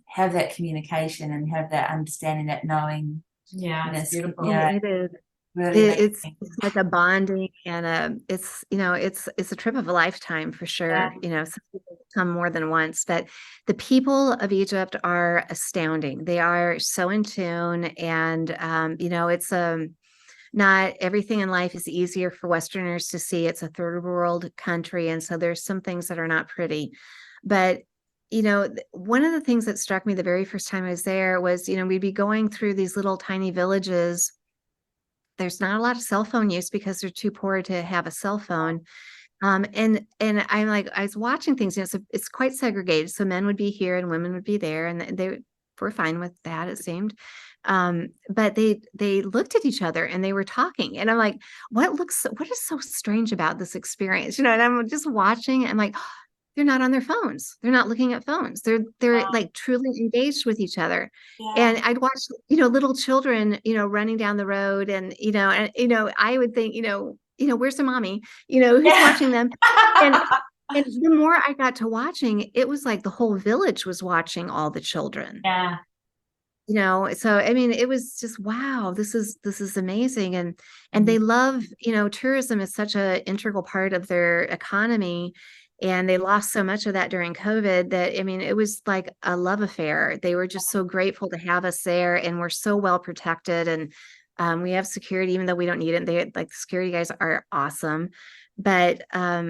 have that communication and have that understanding, that knowing. Yeah, it's beautiful. It is. Really it's like a bonding, and it's a trip of a lifetime for sure. Some people come more than once, but the people of Egypt are astounding. They are so in tune, and it's not everything in life is easier for Westerners to see. It's a third world country, and so there's some things that are not pretty. But one of the things that struck me the very first time I was there was, we'd be going through these little tiny villages. There's not a lot of cell phone use because they're too poor to have a cell phone. And I'm like, I was watching things, so it's quite segregated. So men would be here and women would be there, and they were fine with that, it seemed. But they looked at each other and they were talking, and I'm like, what is so strange about this experience? And I'm just watching, and I'm like, they're not on their phones. They're not looking at phones. They're like truly engaged with each other. Yeah. And I'd watch, little children, running down the road, and, I would think, where's the mommy, who's watching them? And the more I got to watching, it was like the whole village was watching all the children. Yeah. So, I mean, it was just, wow, this is amazing. And they love, tourism is such an integral part of their economy. And they lost so much of that during COVID that, I mean, it was like a love affair. They were just so grateful to have us there, and we're so well protected. And we have security, even though we don't need it. The security guys are awesome. But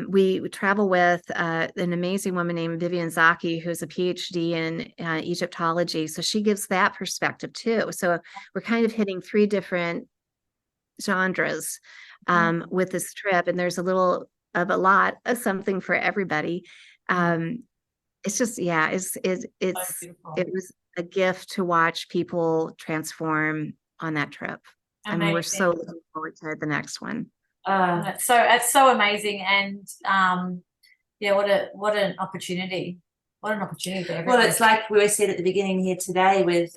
we travel with an amazing woman named Vivian Zaki, who's a PhD in Egyptology. So she gives that perspective too. So we're kind of hitting 3 different genres with this trip. And there's a lot of something for everybody. It's just, it was a gift to watch people transform on that trip. Amazing. I mean, we're so looking forward to the next one. That's so amazing. And Yeah, what an opportunity. What an opportunity for everyone. Well, it's like we said at the beginning here today with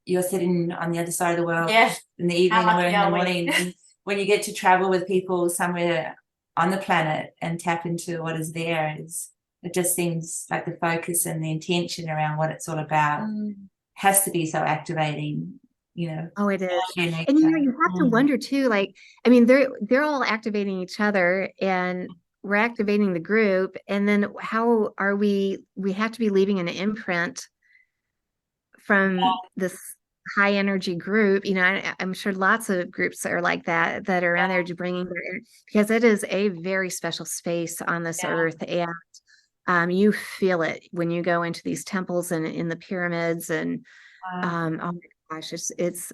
you're sitting on the other side of the world in the evening and we're in the morning. And when you get to travel with people somewhere on the planet and tap into what is there, it just seems like the focus and the intention around what it's all about has to be so activating, you know. Oh, it is. And you have to wonder too, like, I mean, they're all activating each other and we're activating the group. And then how are we have to be leaving an imprint from this high energy group. You know, I'm sure lots of groups are like that are around there to bringing their, because it is a very special space on this earth. And you feel it when you go into these temples and in the pyramids and oh my gosh, it's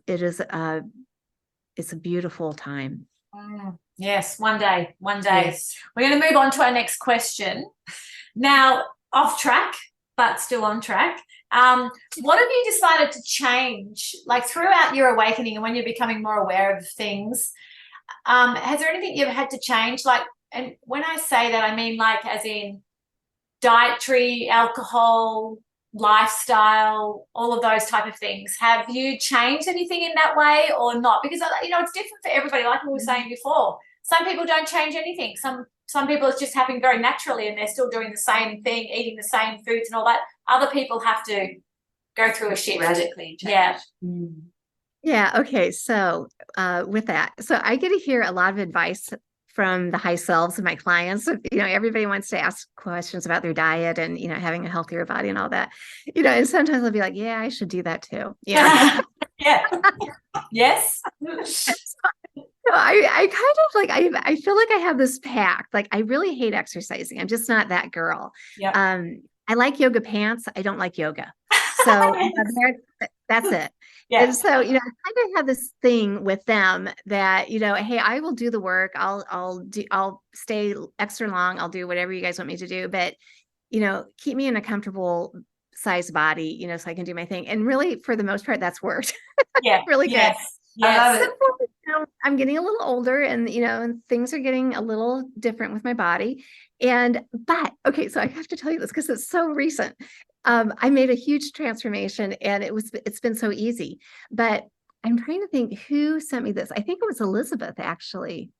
a beautiful time. Yes, one day. Yes. We're going to move on to our next question. Now, off track, but still on track. What have you decided to change, like throughout your awakening and when you're becoming more aware of things? Has there anything you've had to change? Like, and when I say that, I mean like as in dietary, alcohol, lifestyle, all of those type of things. Have you changed anything in that way or not? Because, you know, it's different for everybody, like we were saying before. Some people don't change anything. Some people it's just happening very naturally and they're still doing the same thing, eating the same foods and all that. Other people have to go through a shift. Radically change. Yeah. Yeah. Okay. So with that, so I get to hear a lot of advice from the high selves of my clients. You know, everybody wants to ask questions about their diet and, you know, having a healthier body and all that, you know, and sometimes I'll be like, yeah, I should do that too. Yeah. Yeah. Yes. So I kind of like, I feel like I have this pact. Like I really hate exercising. I'm just not that girl. Yep. I like yoga pants. I don't like yoga. So that's it. Yeah. And so, you know, I kind of have this thing with them that, you know, hey, I will do the work. I'll stay extra long. I'll do whatever you guys want me to do, but, you know, keep me in a comfortable size body, you know, so I can do my thing. And really, for the most part, that's worked. Yeah. Really good. I love it. You know, I'm getting a little older and, you know, and things are getting a little different with my body. But okay, so I have to tell you this because it's so recent. I made a huge transformation and it's been so easy, but I'm trying to think who sent me this. I think it was Elizabeth, actually.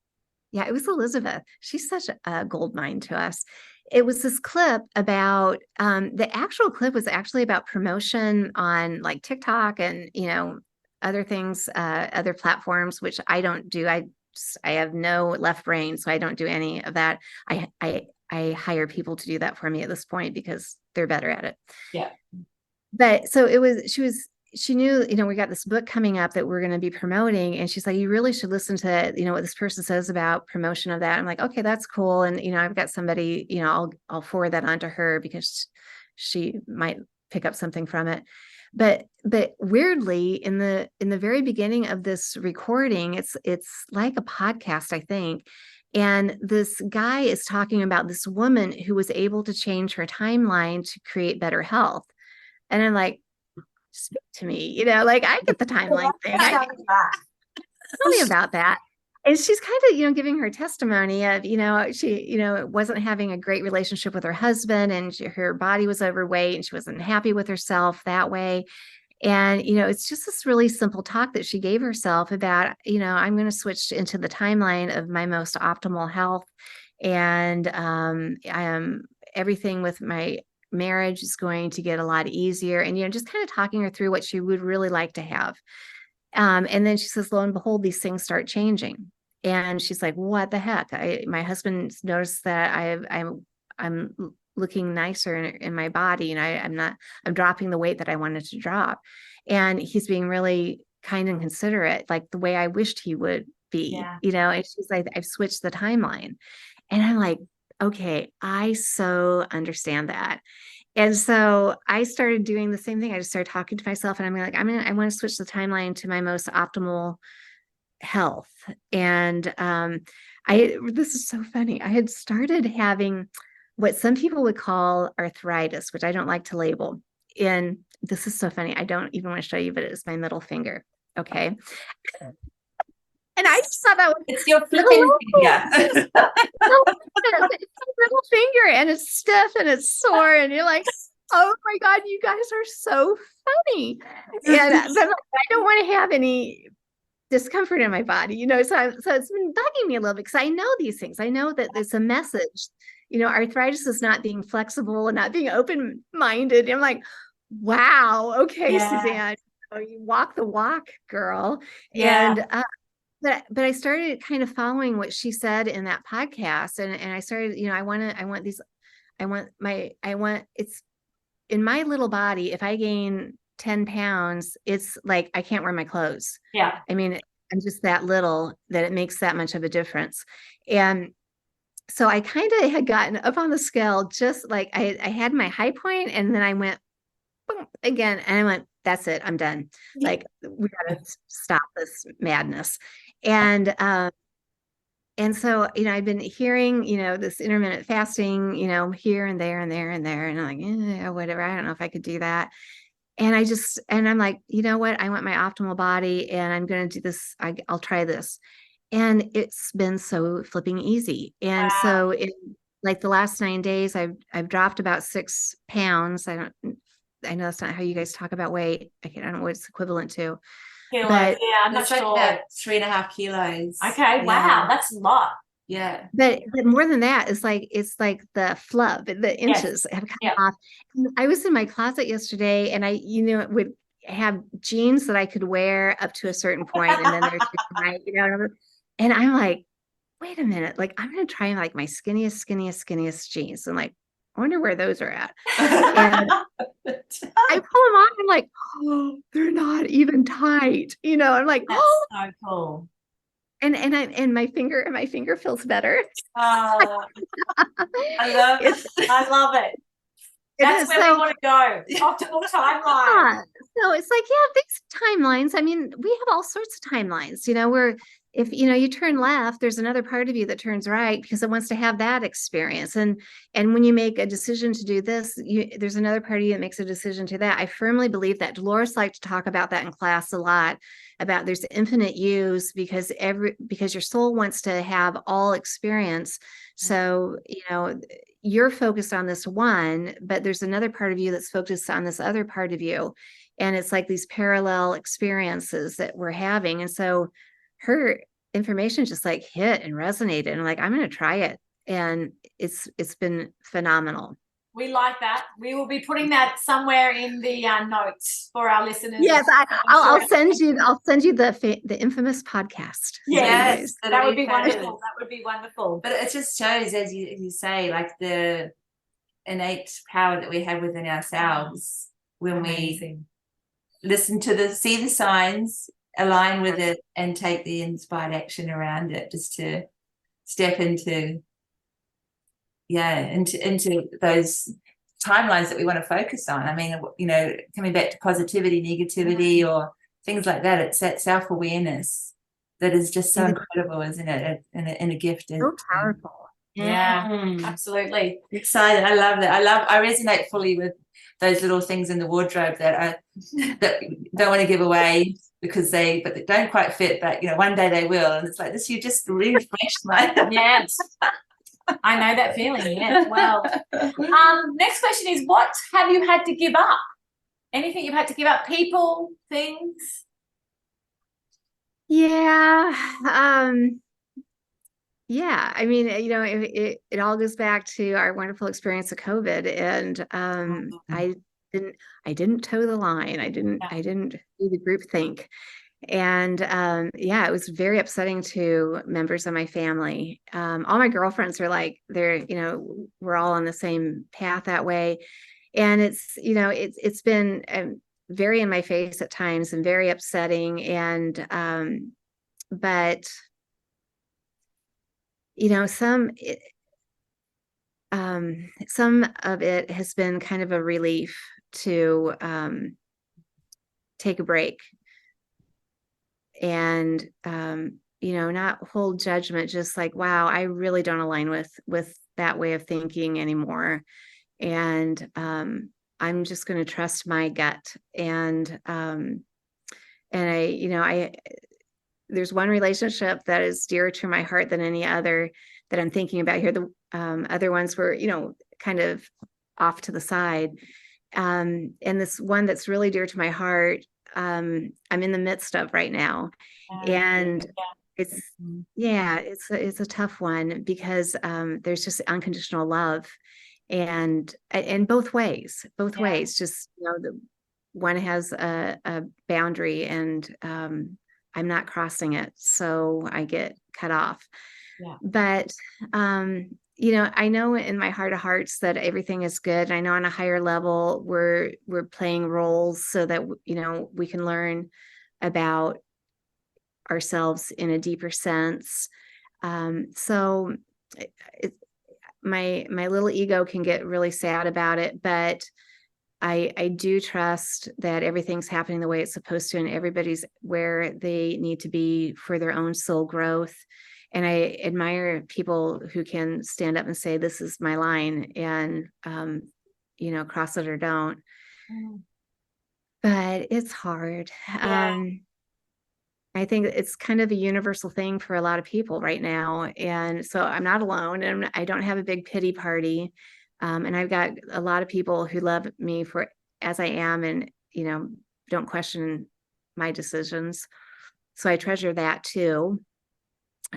Yeah, it was Elizabeth. She's such a gold mine to us. It was this clip about, the actual clip was actually about promotion on like TikTok and, you know, other things, other platforms, which I don't do. I have no left brain, so I don't do any of that. I hire people to do that for me at this point because they're better at it. Yeah. But so she knew, you know, we got this book coming up that we're going to be promoting. And she's like, you really should listen to, you know, what this person says about promotion of that. I'm like, okay, that's cool. And, you know, I've got somebody, you know, I'll forward that on to her because she might pick up something from it. But weirdly, in the very beginning of this recording, it's like a podcast, I think. And this guy is talking about this woman who was able to change her timeline to create better health. And I'm like, speak to me, you know, like I get the timeline thing. Tell me about that. And she's kind of, you know, giving her testimony of, you know, she, you know, wasn't having a great relationship with her husband and her body was overweight and she wasn't happy with herself that way. And, you know, it's just this really simple talk that she gave herself about, you know, I'm going to switch into the timeline of my most optimal health. And I am everything with my marriage is going to get a lot easier. And, you know, just kind of talking her through what she would really like to have. And then she says, lo and behold, these things start changing. And she's like, what the heck? My husband noticed that I'm looking nicer in my body and I'm dropping the weight that I wanted to drop. And he's being really kind and considerate, like the way I wished he would be, you know, and she's like, I've switched the timeline. And I'm like, okay, I so understand that. And so I started doing the same thing. I just started talking to myself and I'm like, I want to switch the timeline to my most optimal health. And this is so funny. I had started having what some people would call arthritis, which I don't like to label. And this is so funny. I don't even want to show you, but it's my middle finger. Okay. And I just thought that was It's your flipping finger. it's a little finger and it's stiff and it's sore. And you're like, oh my God, you guys are so funny. And but I don't want to have any discomfort in my body, so it's been bugging me a little bit because I know these things. I know that there's a message, arthritis is not being flexible and not being open-minded. I'm like, wow, okay, Yeah. Suzanne, you walk the walk, girl. Yeah. And but I started kind of following what she said in that podcast, and I started, it's in my little body. If I gain 10 pounds, it's like I can't wear my clothes. Yeah. I mean, I'm just that little that it makes that much of a difference. And so I kind of had gotten up on the scale, just like I had my high point, and then I went boom, again, and I went, that's it, I'm done. Like, we gotta stop this madness. And so, I've been hearing, this intermittent fasting, here and there and there and there. And I'm like, whatever. I don't know if I could do that. And I'm like, you know what? I want my optimal body and I'm going to do this. I'll try this. And it's been so flipping easy. And Wow. so in like the last 9 days, I've dropped about 6 pounds. I know that's not how you guys talk about weight. I don't know what it's equivalent to. Kilos. But Yeah, I'm not It's like sure. about 3.5 kilos. Okay, wow, that's a lot. Yeah. But more than that, it's like the flub, the inches have come Yeah. off. And I was in my closet yesterday, and I, would have jeans that I could wear up to a certain point, and then they're too tight, and I'm like, wait a minute, like I'm gonna try like my skinniest jeans, and like, I wonder where those are at. And I pull them on, and I'm like, oh, they're not even tight, I'm like, That's oh, so cool. and my finger feels better. Oh, I love it. I love it. That's where we want to go. Optimal timeline. Yeah. So it's like, these timelines. I mean, we have all sorts of timelines, where if, you turn left, there's another part of you that turns right because it wants to have that experience. And when you make a decision to do this, there's another part of you that makes a decision to that. I firmly believe that. Dolores liked to talk about that in class a lot, about there's infinite use because your soul wants to have all experience. So, you're focused on this one, but there's another part of you that's focused on this other part of you. And it's like these parallel experiences that we're having. And so her information just like hit and resonated. And like, I'm going to try it. And it's been phenomenal. We like that. We will be putting that somewhere in the notes for our listeners. Yes, I'll send you the infamous podcast. Yes, that would be wonderful. That would be wonderful. But it just shows, as you say, like the innate power that we have within ourselves when we listen to see the signs, align with it, and take the inspired action around it, just to step into those timelines that we want to focus on. I mean, coming back to positivity, negativity, or things like that, it's that self-awareness that is just so incredible, isn't it? And a gift. So powerful. Yeah, absolutely. Excited. I love that. I resonate fully with those little things in the wardrobe that don't want to give away because they don't quite fit, but one day they will. And it's like this, you just refreshed my Yes. I know that feeling, yes. Well, next question is, what have you had to give up? Anything you've had to give up? People, things? Yeah. Yeah. I mean, it all goes back to our wonderful experience of COVID. And I didn't toe the line. I didn't do the group think. And it was very upsetting to members of my family. All my girlfriends are like, we're all on the same path that way. And it's been very in my face at times and very upsetting. And but some of it has been kind of a relief to take a break and not hold judgment, just like, wow, I really don't align with that way of thinking anymore. And I'm just going to trust my gut. And there's one relationship that is dearer to my heart than any other that I'm thinking about here. The other ones were, kind of off to the side. And this one that's really dear to my heart, I'm in the midst of right now. And it's a tough one because there's just unconditional love, and both ways, just the one has a boundary, and I'm not crossing it, so I get cut off. But I know in my heart of hearts that everything is good. I know on a higher level we're playing roles so that we can learn about ourselves in a deeper sense. So my little ego can get really sad about it, but I do trust that everything's happening the way it's supposed to, and everybody's where they need to be for their own soul growth. And I admire people who can stand up and say, this is my line, and, cross it or don't. But it's hard. I think it's kind of a universal thing for a lot of people right now. And so I'm not alone, and I don't have a big pity party. And I've got a lot of people who love me for as I am, and, don't question my decisions. So I treasure that too.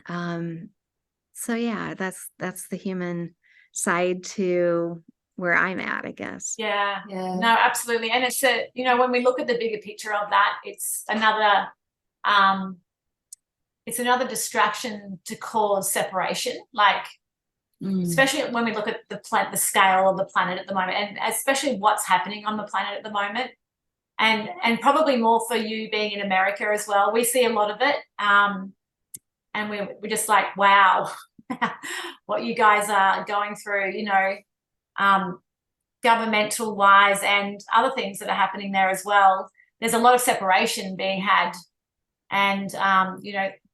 So yeah, that's the human side to where I'm at, I guess. Yeah. No, absolutely. And it's when we look at the bigger picture of that, it's another distraction to cause separation, especially when we look at the scale of the planet at the moment, and especially what's happening on the planet at the moment, and probably more for you being in America as well. We see a lot of it, and we're just like, wow, what you guys are going through, governmental wise, and other things that are happening there as well. There's a lot of separation being had, and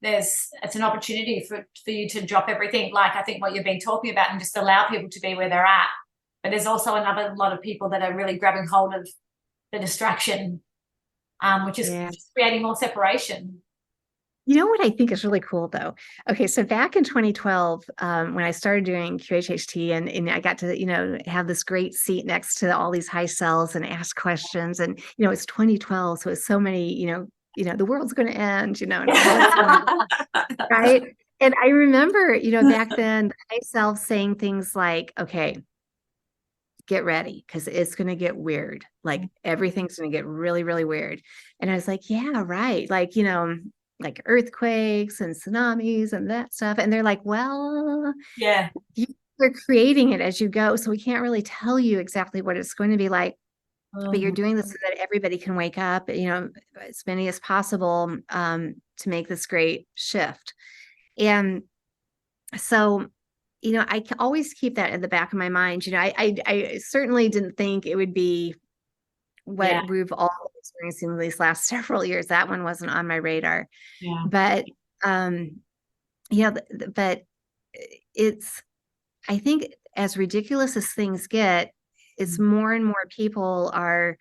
it's an opportunity for you to drop everything, like I think what you've been talking about, and just allow people to be where they're at. But there's also another lot of people that are really grabbing hold of the distraction, which is just creating more separation. You know what I think is really cool though? Okay, so back in 2012, when I started doing QHHT, and I got to, have this great seat next to all these high cells and ask questions, and, it's 2012, so it's so many, the world's going to end, and all this right? And I remember, back then, the high self saying things like, okay, get ready, because it's going to get weird. Like everything's going to get really, really weird. And I was like, yeah, right. Like earthquakes and tsunamis and that stuff. And they're like, well, you're creating it as you go, so we can't really tell you exactly what it's going to be like. But you're doing this so that everybody can wake up, as many as possible, to make this great shift. And so, I can always keep that in the back of my mind. I certainly didn't think it would be what we've all experienced in these last several years. That one wasn't on my radar. But but it's, I think, as ridiculous as things get, it's more and more people are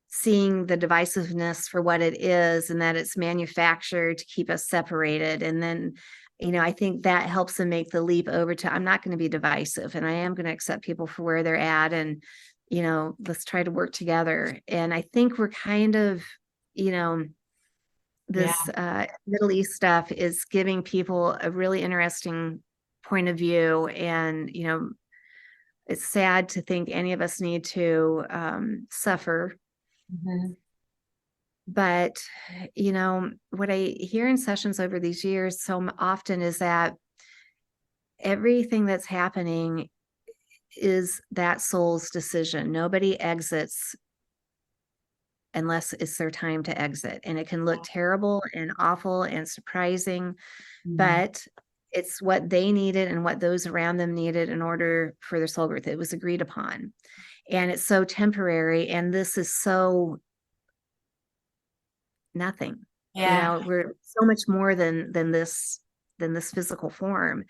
seeing the divisiveness for what it is, and that it's manufactured to keep us separated. And then, I think that helps them make the leap over to, I'm not going to be divisive, and I am going to accept people for where they're at, and let's try to work together. And I think we're kind of, this Middle East stuff is giving people a really interesting point of view. And, it's sad to think any of us need to suffer. But, what I hear in sessions over these years so often is that everything that's happening is that soul's decision. Nobody exits unless it's their time to exit. And it can look terrible and awful and surprising, but it's what they needed and what those around them needed in order for their soul growth. It was agreed upon. And it's so temporary. And this is so nothing. We're so much more than this physical form.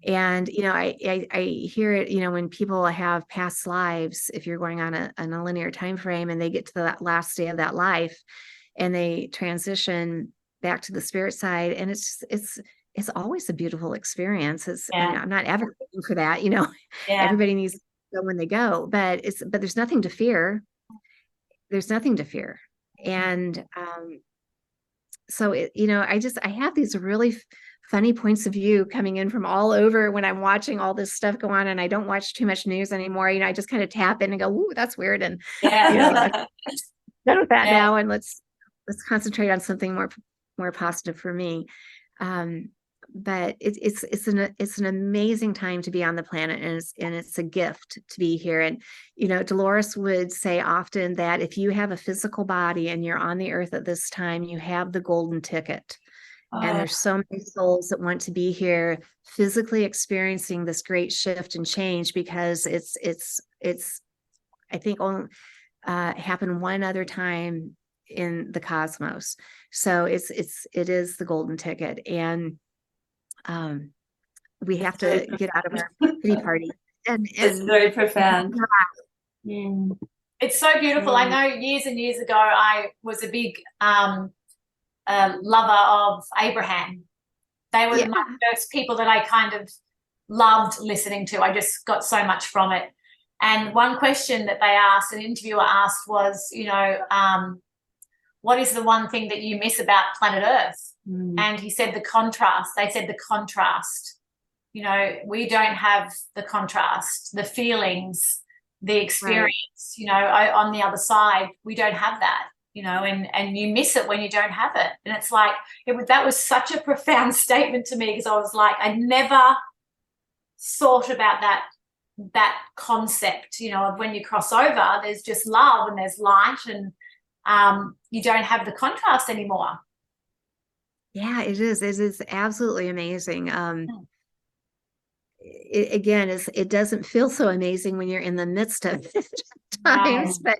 And, I hear it, when people have past lives, if you're going on a linear time frame, and they get to that last day of that life and they transition, back to the spirit side, and it's always a beautiful experience. Yeah. I'm not advocating for that, Yeah. everybody needs to go when they go, but there's nothing to fear. There's nothing to fear. And so I have these really funny points of view coming in from all over when I'm watching all this stuff go on, and I don't watch too much news anymore. I just kind of tap in and go, ooh, that's weird. And Yeah. done with that Yeah. now, and let's concentrate on something more positive for me. But it's an amazing time to be on the planet, and it's a gift to be here. And Dolores would say often that if you have a physical body and you're on the earth at this time, you have the golden ticket. And there's so many souls that want to be here physically experiencing this great shift and change, because it's I think only happened one other time in the cosmos. So it is the golden ticket. And we have to get out of our pity party. And it's very profound. It's so beautiful. I know years and years ago, I was a big lover of Abraham. They were my first people that I kind of loved listening to. I just got so much from it. And one question that an interviewer asked was, what is the one thing that you miss about planet Earth? And he said the contrast. They said the contrast. We don't have the contrast, the feelings, the experience, on the other side. We don't have that, and you miss it when you don't have it. And it's like, that was such a profound statement to me, because I was like, I never thought about that concept, of when you cross over, there's just love and there's light, and you don't have the contrast anymore. Yeah, it is. It is absolutely amazing. It doesn't feel so amazing when you're in the midst of it times, but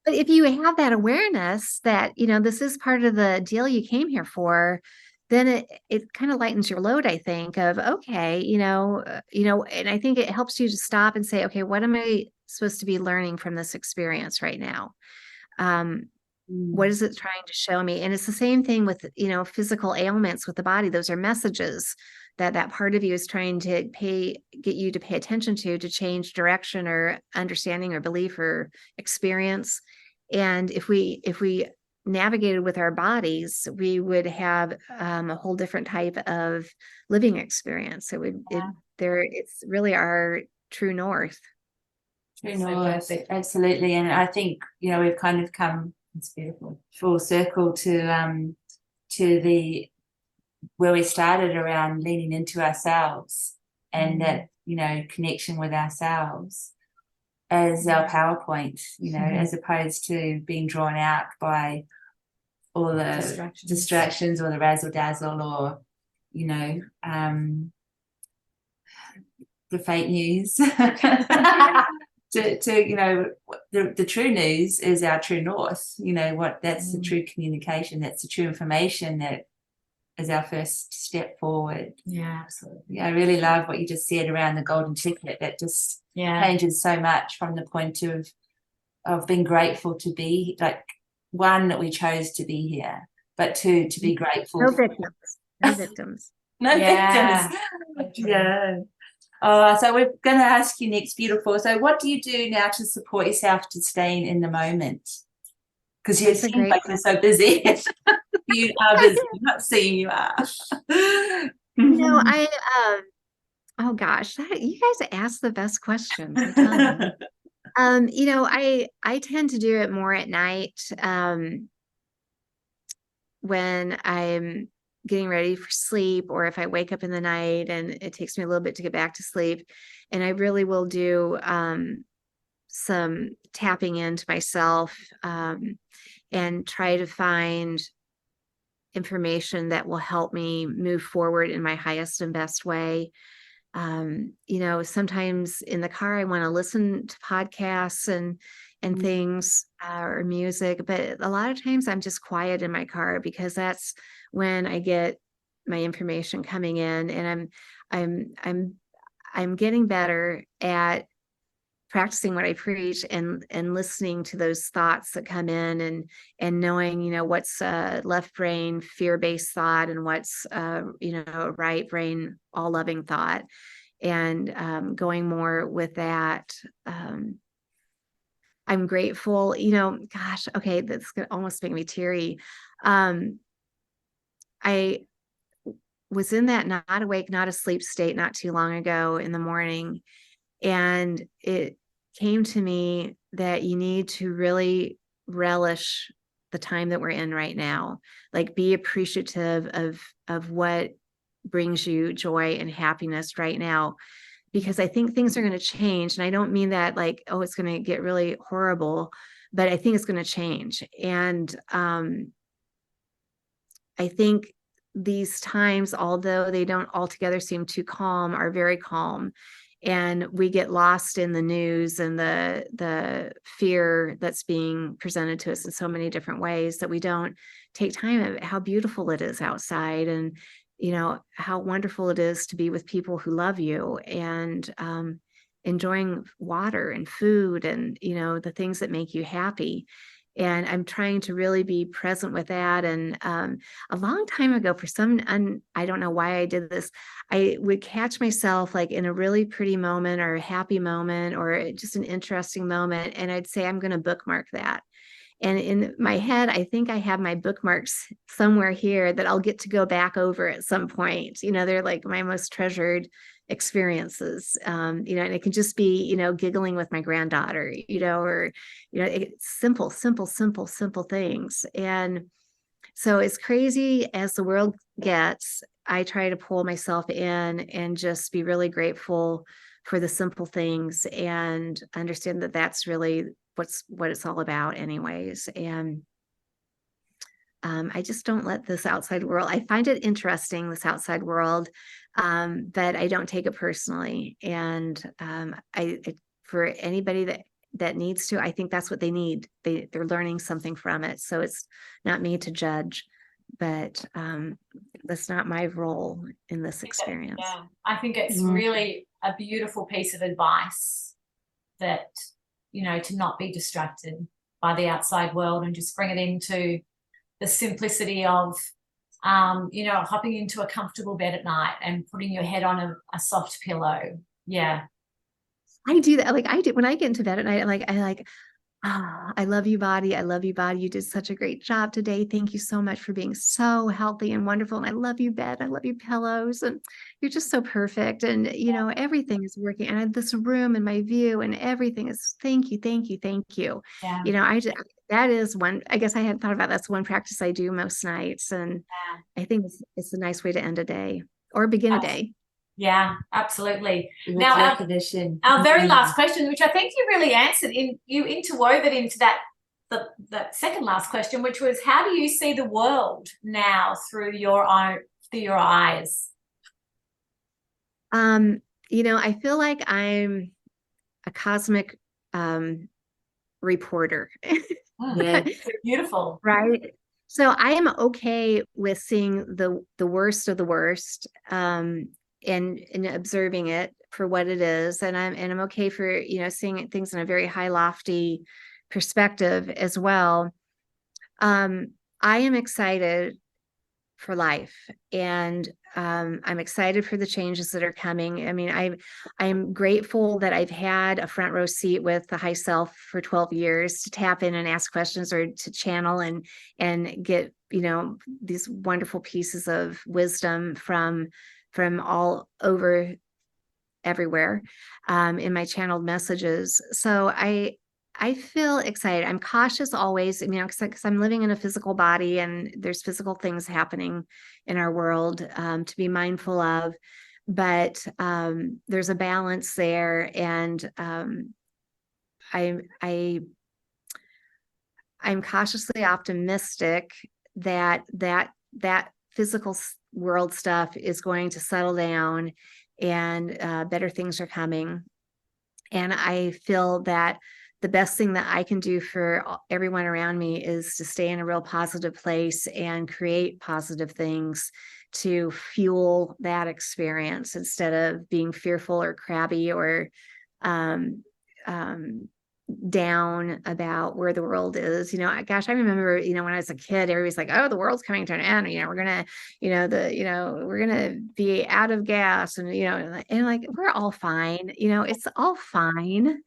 if you have that awareness that, this is part of the deal you came here for, then it kind of lightens your load, I think, of, okay, and I think it helps you to stop and say, okay, what am I supposed to be learning from this experience right now? What is it trying to show me? And it's the same thing with, physical ailments with the body. Those are messages that part of you is trying to get you to pay attention to change direction or understanding or belief or experience. And if we navigated with our bodies, we would have a whole different type of living experience. It's really our true north. True north, absolutely. And I think, we've kind of come, it's beautiful, full circle to where we started around leaning into ourselves and that, connection with ourselves as our PowerPoint, as opposed to being drawn out by all the distractions or the razzle dazzle or, the fake news. The true news is our true north. That's the true communication. That's the true information that is our first step forward. Yeah, absolutely. I really love what you just said around the golden ticket. That just changes so much from the point of being grateful to be, like, one, that we chose to be here, but two, to be grateful. No victims. No victims. No victims. Yeah. So we're going to ask you next, beautiful. So what do you do now to support yourself to staying in the moment? Because you seem like you're so busy. You are busy. I'm not saying you are. Oh gosh, you guys ask the best questions. I'm telling you. I tend to do it more at night when I'm getting ready for sleep, or if I wake up in the night and it takes me a little bit to get back to sleep. And I really will do some tapping into myself and try to find information that will help me move forward in my highest and best way. Sometimes in the car, I want to listen to podcasts and things or music, but a lot of times I'm just quiet in my car, because that's when I get my information coming in. And I'm getting better at practicing what I preach and listening to those thoughts that come in and knowing, you know, what's left brain fear-based thought and what's you know, right brain all loving thought, and going more with that. I'm grateful, you know, gosh, okay, that's gonna almost make me teary. I was in that not awake, not asleep state not too long ago in the morning. And it came to me that you need to really relish the time that we're in right now. Like, be appreciative of what brings you joy and happiness right now, because I think things are going to change. And I don't mean that like, oh, it's going to get really horrible, but I think it's going to change. And I think these times, although they don't altogether seem too calm, are very calm. And we get lost in the news and the fear that's being presented to us in so many different ways that we don't take time of how beautiful it is outside, and you know how wonderful it is to be with people who love you, and enjoying water and food and you know the things that make you happy. And I'm trying to really be present with that. And a long time ago, for some, I don't know why I did this, I would catch myself like in a really pretty moment or a happy moment or just an interesting moment. And I'd say, I'm going to bookmark that. And in my head, I think I have my bookmarks somewhere here that I'll get to go back over at some point. You know, they're like my most treasured experiences. You know, and it can just be, you know, giggling with my granddaughter, you know, or, you know, it's simple things. And so as crazy as the world gets, I try to pull myself in and just be really grateful for the simple things and understand that that's really what it's all about anyways. And I just don't let this outside world, I find it interesting, this outside world, but I don't take it personally. And for anybody that needs to, I think that's what they need. They're learning something from it. So it's not me to judge, but that's not my role in this experience. Yeah, I think it's really a beautiful piece of advice that, you know, to not be distracted by the outside world and just bring it into the simplicity of, you know, hopping into a comfortable bed at night and putting your head on a soft pillow. Yeah. I do that. Like I do when I get into bed at night, I love you, body. I love you, body. You did such a great job today. Thank you so much for being so healthy and wonderful. And I love you, bed. I love you, pillows. And you're just so perfect. And, you know, everything is working. And I have this room and my view and everything is thank you, thank you, thank you. Yeah. You know, that is one, I guess I hadn't thought about that's one practice I do most nights. And I think it's a nice way to end a day or begin a day. Yeah, absolutely. With Now, recognition. our very last question, which I think you really answered, you interwove it into that second last question, which was, how do you see the world now through your eyes? You know, I feel like I'm a cosmic reporter. Yeah. Beautiful. Right. So I am okay with seeing the worst of the worst, and observing it for what it is. And I'm okay for, you know, seeing things in a very high, lofty perspective as well. I am excited for life, and I'm excited for the changes that are coming. I mean, I'm grateful that I've had a front row seat with the high self for 12 years to tap in and ask questions or to channel and get, you know, these wonderful pieces of wisdom from all over everywhere in my channeled messages. So I feel excited. I'm cautious always, you know, because I'm living in a physical body and there's physical things happening in our world to be mindful of. But there's a balance there, and I'm cautiously optimistic that physical world stuff is going to settle down and better things are coming. And I feel that the best thing that I can do for everyone around me is to stay in a real positive place and create positive things to fuel that experience instead of being fearful or crabby or down about where the world is. Gosh, I remember, when I was a kid, everybody's like, oh, the world's coming to an end. We're gonna, we're gonna be out of gas, and like we're all fine. It's all fine.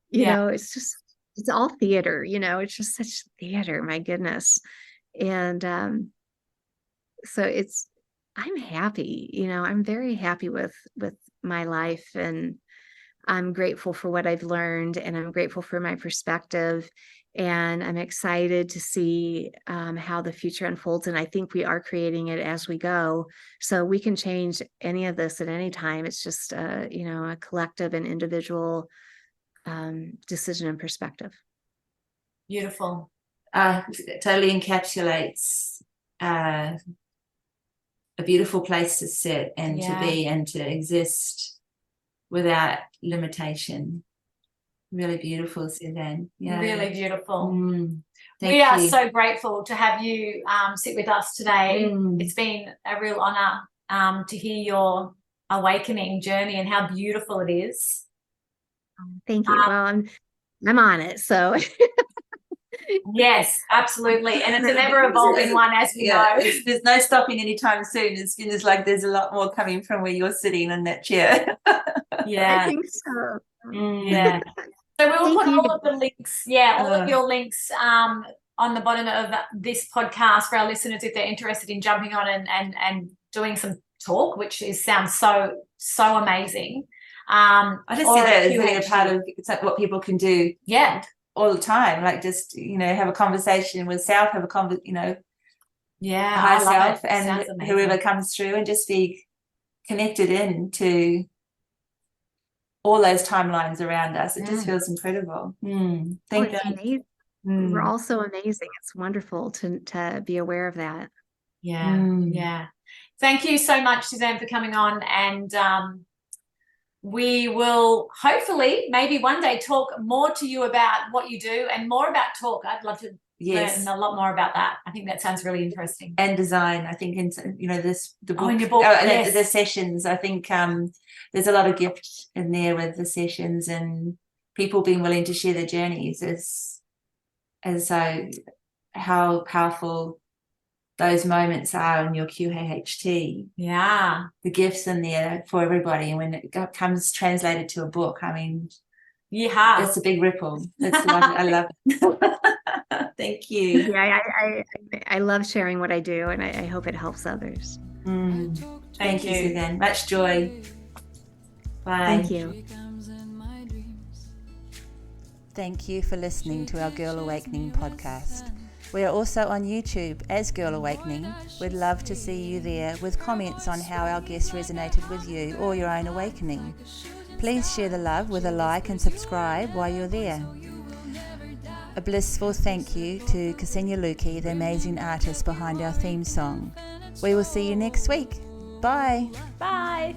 It's all theater. It's just such theater. My goodness. And so I'm happy. I'm very happy with my life, and I'm grateful for what I've learned, and I'm grateful for my perspective, and I'm excited to see how the future unfolds. And I think we are creating it as we go. So we can change any of this at any time. It's just, a collective and individual decision and perspective. Beautiful. Totally encapsulates a beautiful place to sit and to be and to exist without limitation. Really beautiful, Suzanne. Yeah. Really beautiful. Thank we are you. so grateful to have you sit with us today. It's been a real honor to hear your awakening journey and how beautiful it is. Thank you. Well, I'm on it, so. Yes, absolutely. And it's an ever-evolving one, as we know. There's no stopping anytime soon. It's like there's a lot more coming from where you're sitting in that chair. I think so. Yeah. So we will put all of the links, all of your links on the bottom of this podcast for our listeners if they're interested in jumping on and doing some talk, which sounds so amazing. I just see that as being a part of what people can do. Yeah. All the time, like just have a conversation with self, have a higher self, and whoever comes through, and just be connected into all those timelines around us. It just feels incredible. Thank you. Amazing. We're all so amazing. It's wonderful to be aware of that. Yeah. Thank you so much, Suzanne, for coming on, and we will hopefully maybe one day talk more to you about what you do and more about talk. I'd love to learn a lot more about that. I think that sounds really interesting. And design, I think, in the book, in your book, the sessions. I think there's a lot of gift in there with the sessions and people being willing to share their journeys as how powerful those moments are in your QHT. Yeah. The gifts in there for everybody. And when it comes translated to a book, I mean, it's a big ripple. It's the one I love it. Thank you. Yeah, I love sharing what I do, and I hope it helps others. Thank you, Suzanne. Much joy. Bye. Thank you. Thank you for listening to our Girl Awakening podcast. We are also on YouTube as Girl Awakening. We'd love to see you there with comments on how our guests resonated with you or your own awakening. Please share the love with a like and subscribe while you're there. A blissful thank you to Ksenia Luki, the amazing artist behind our theme song. We will see you next week. Bye. Bye.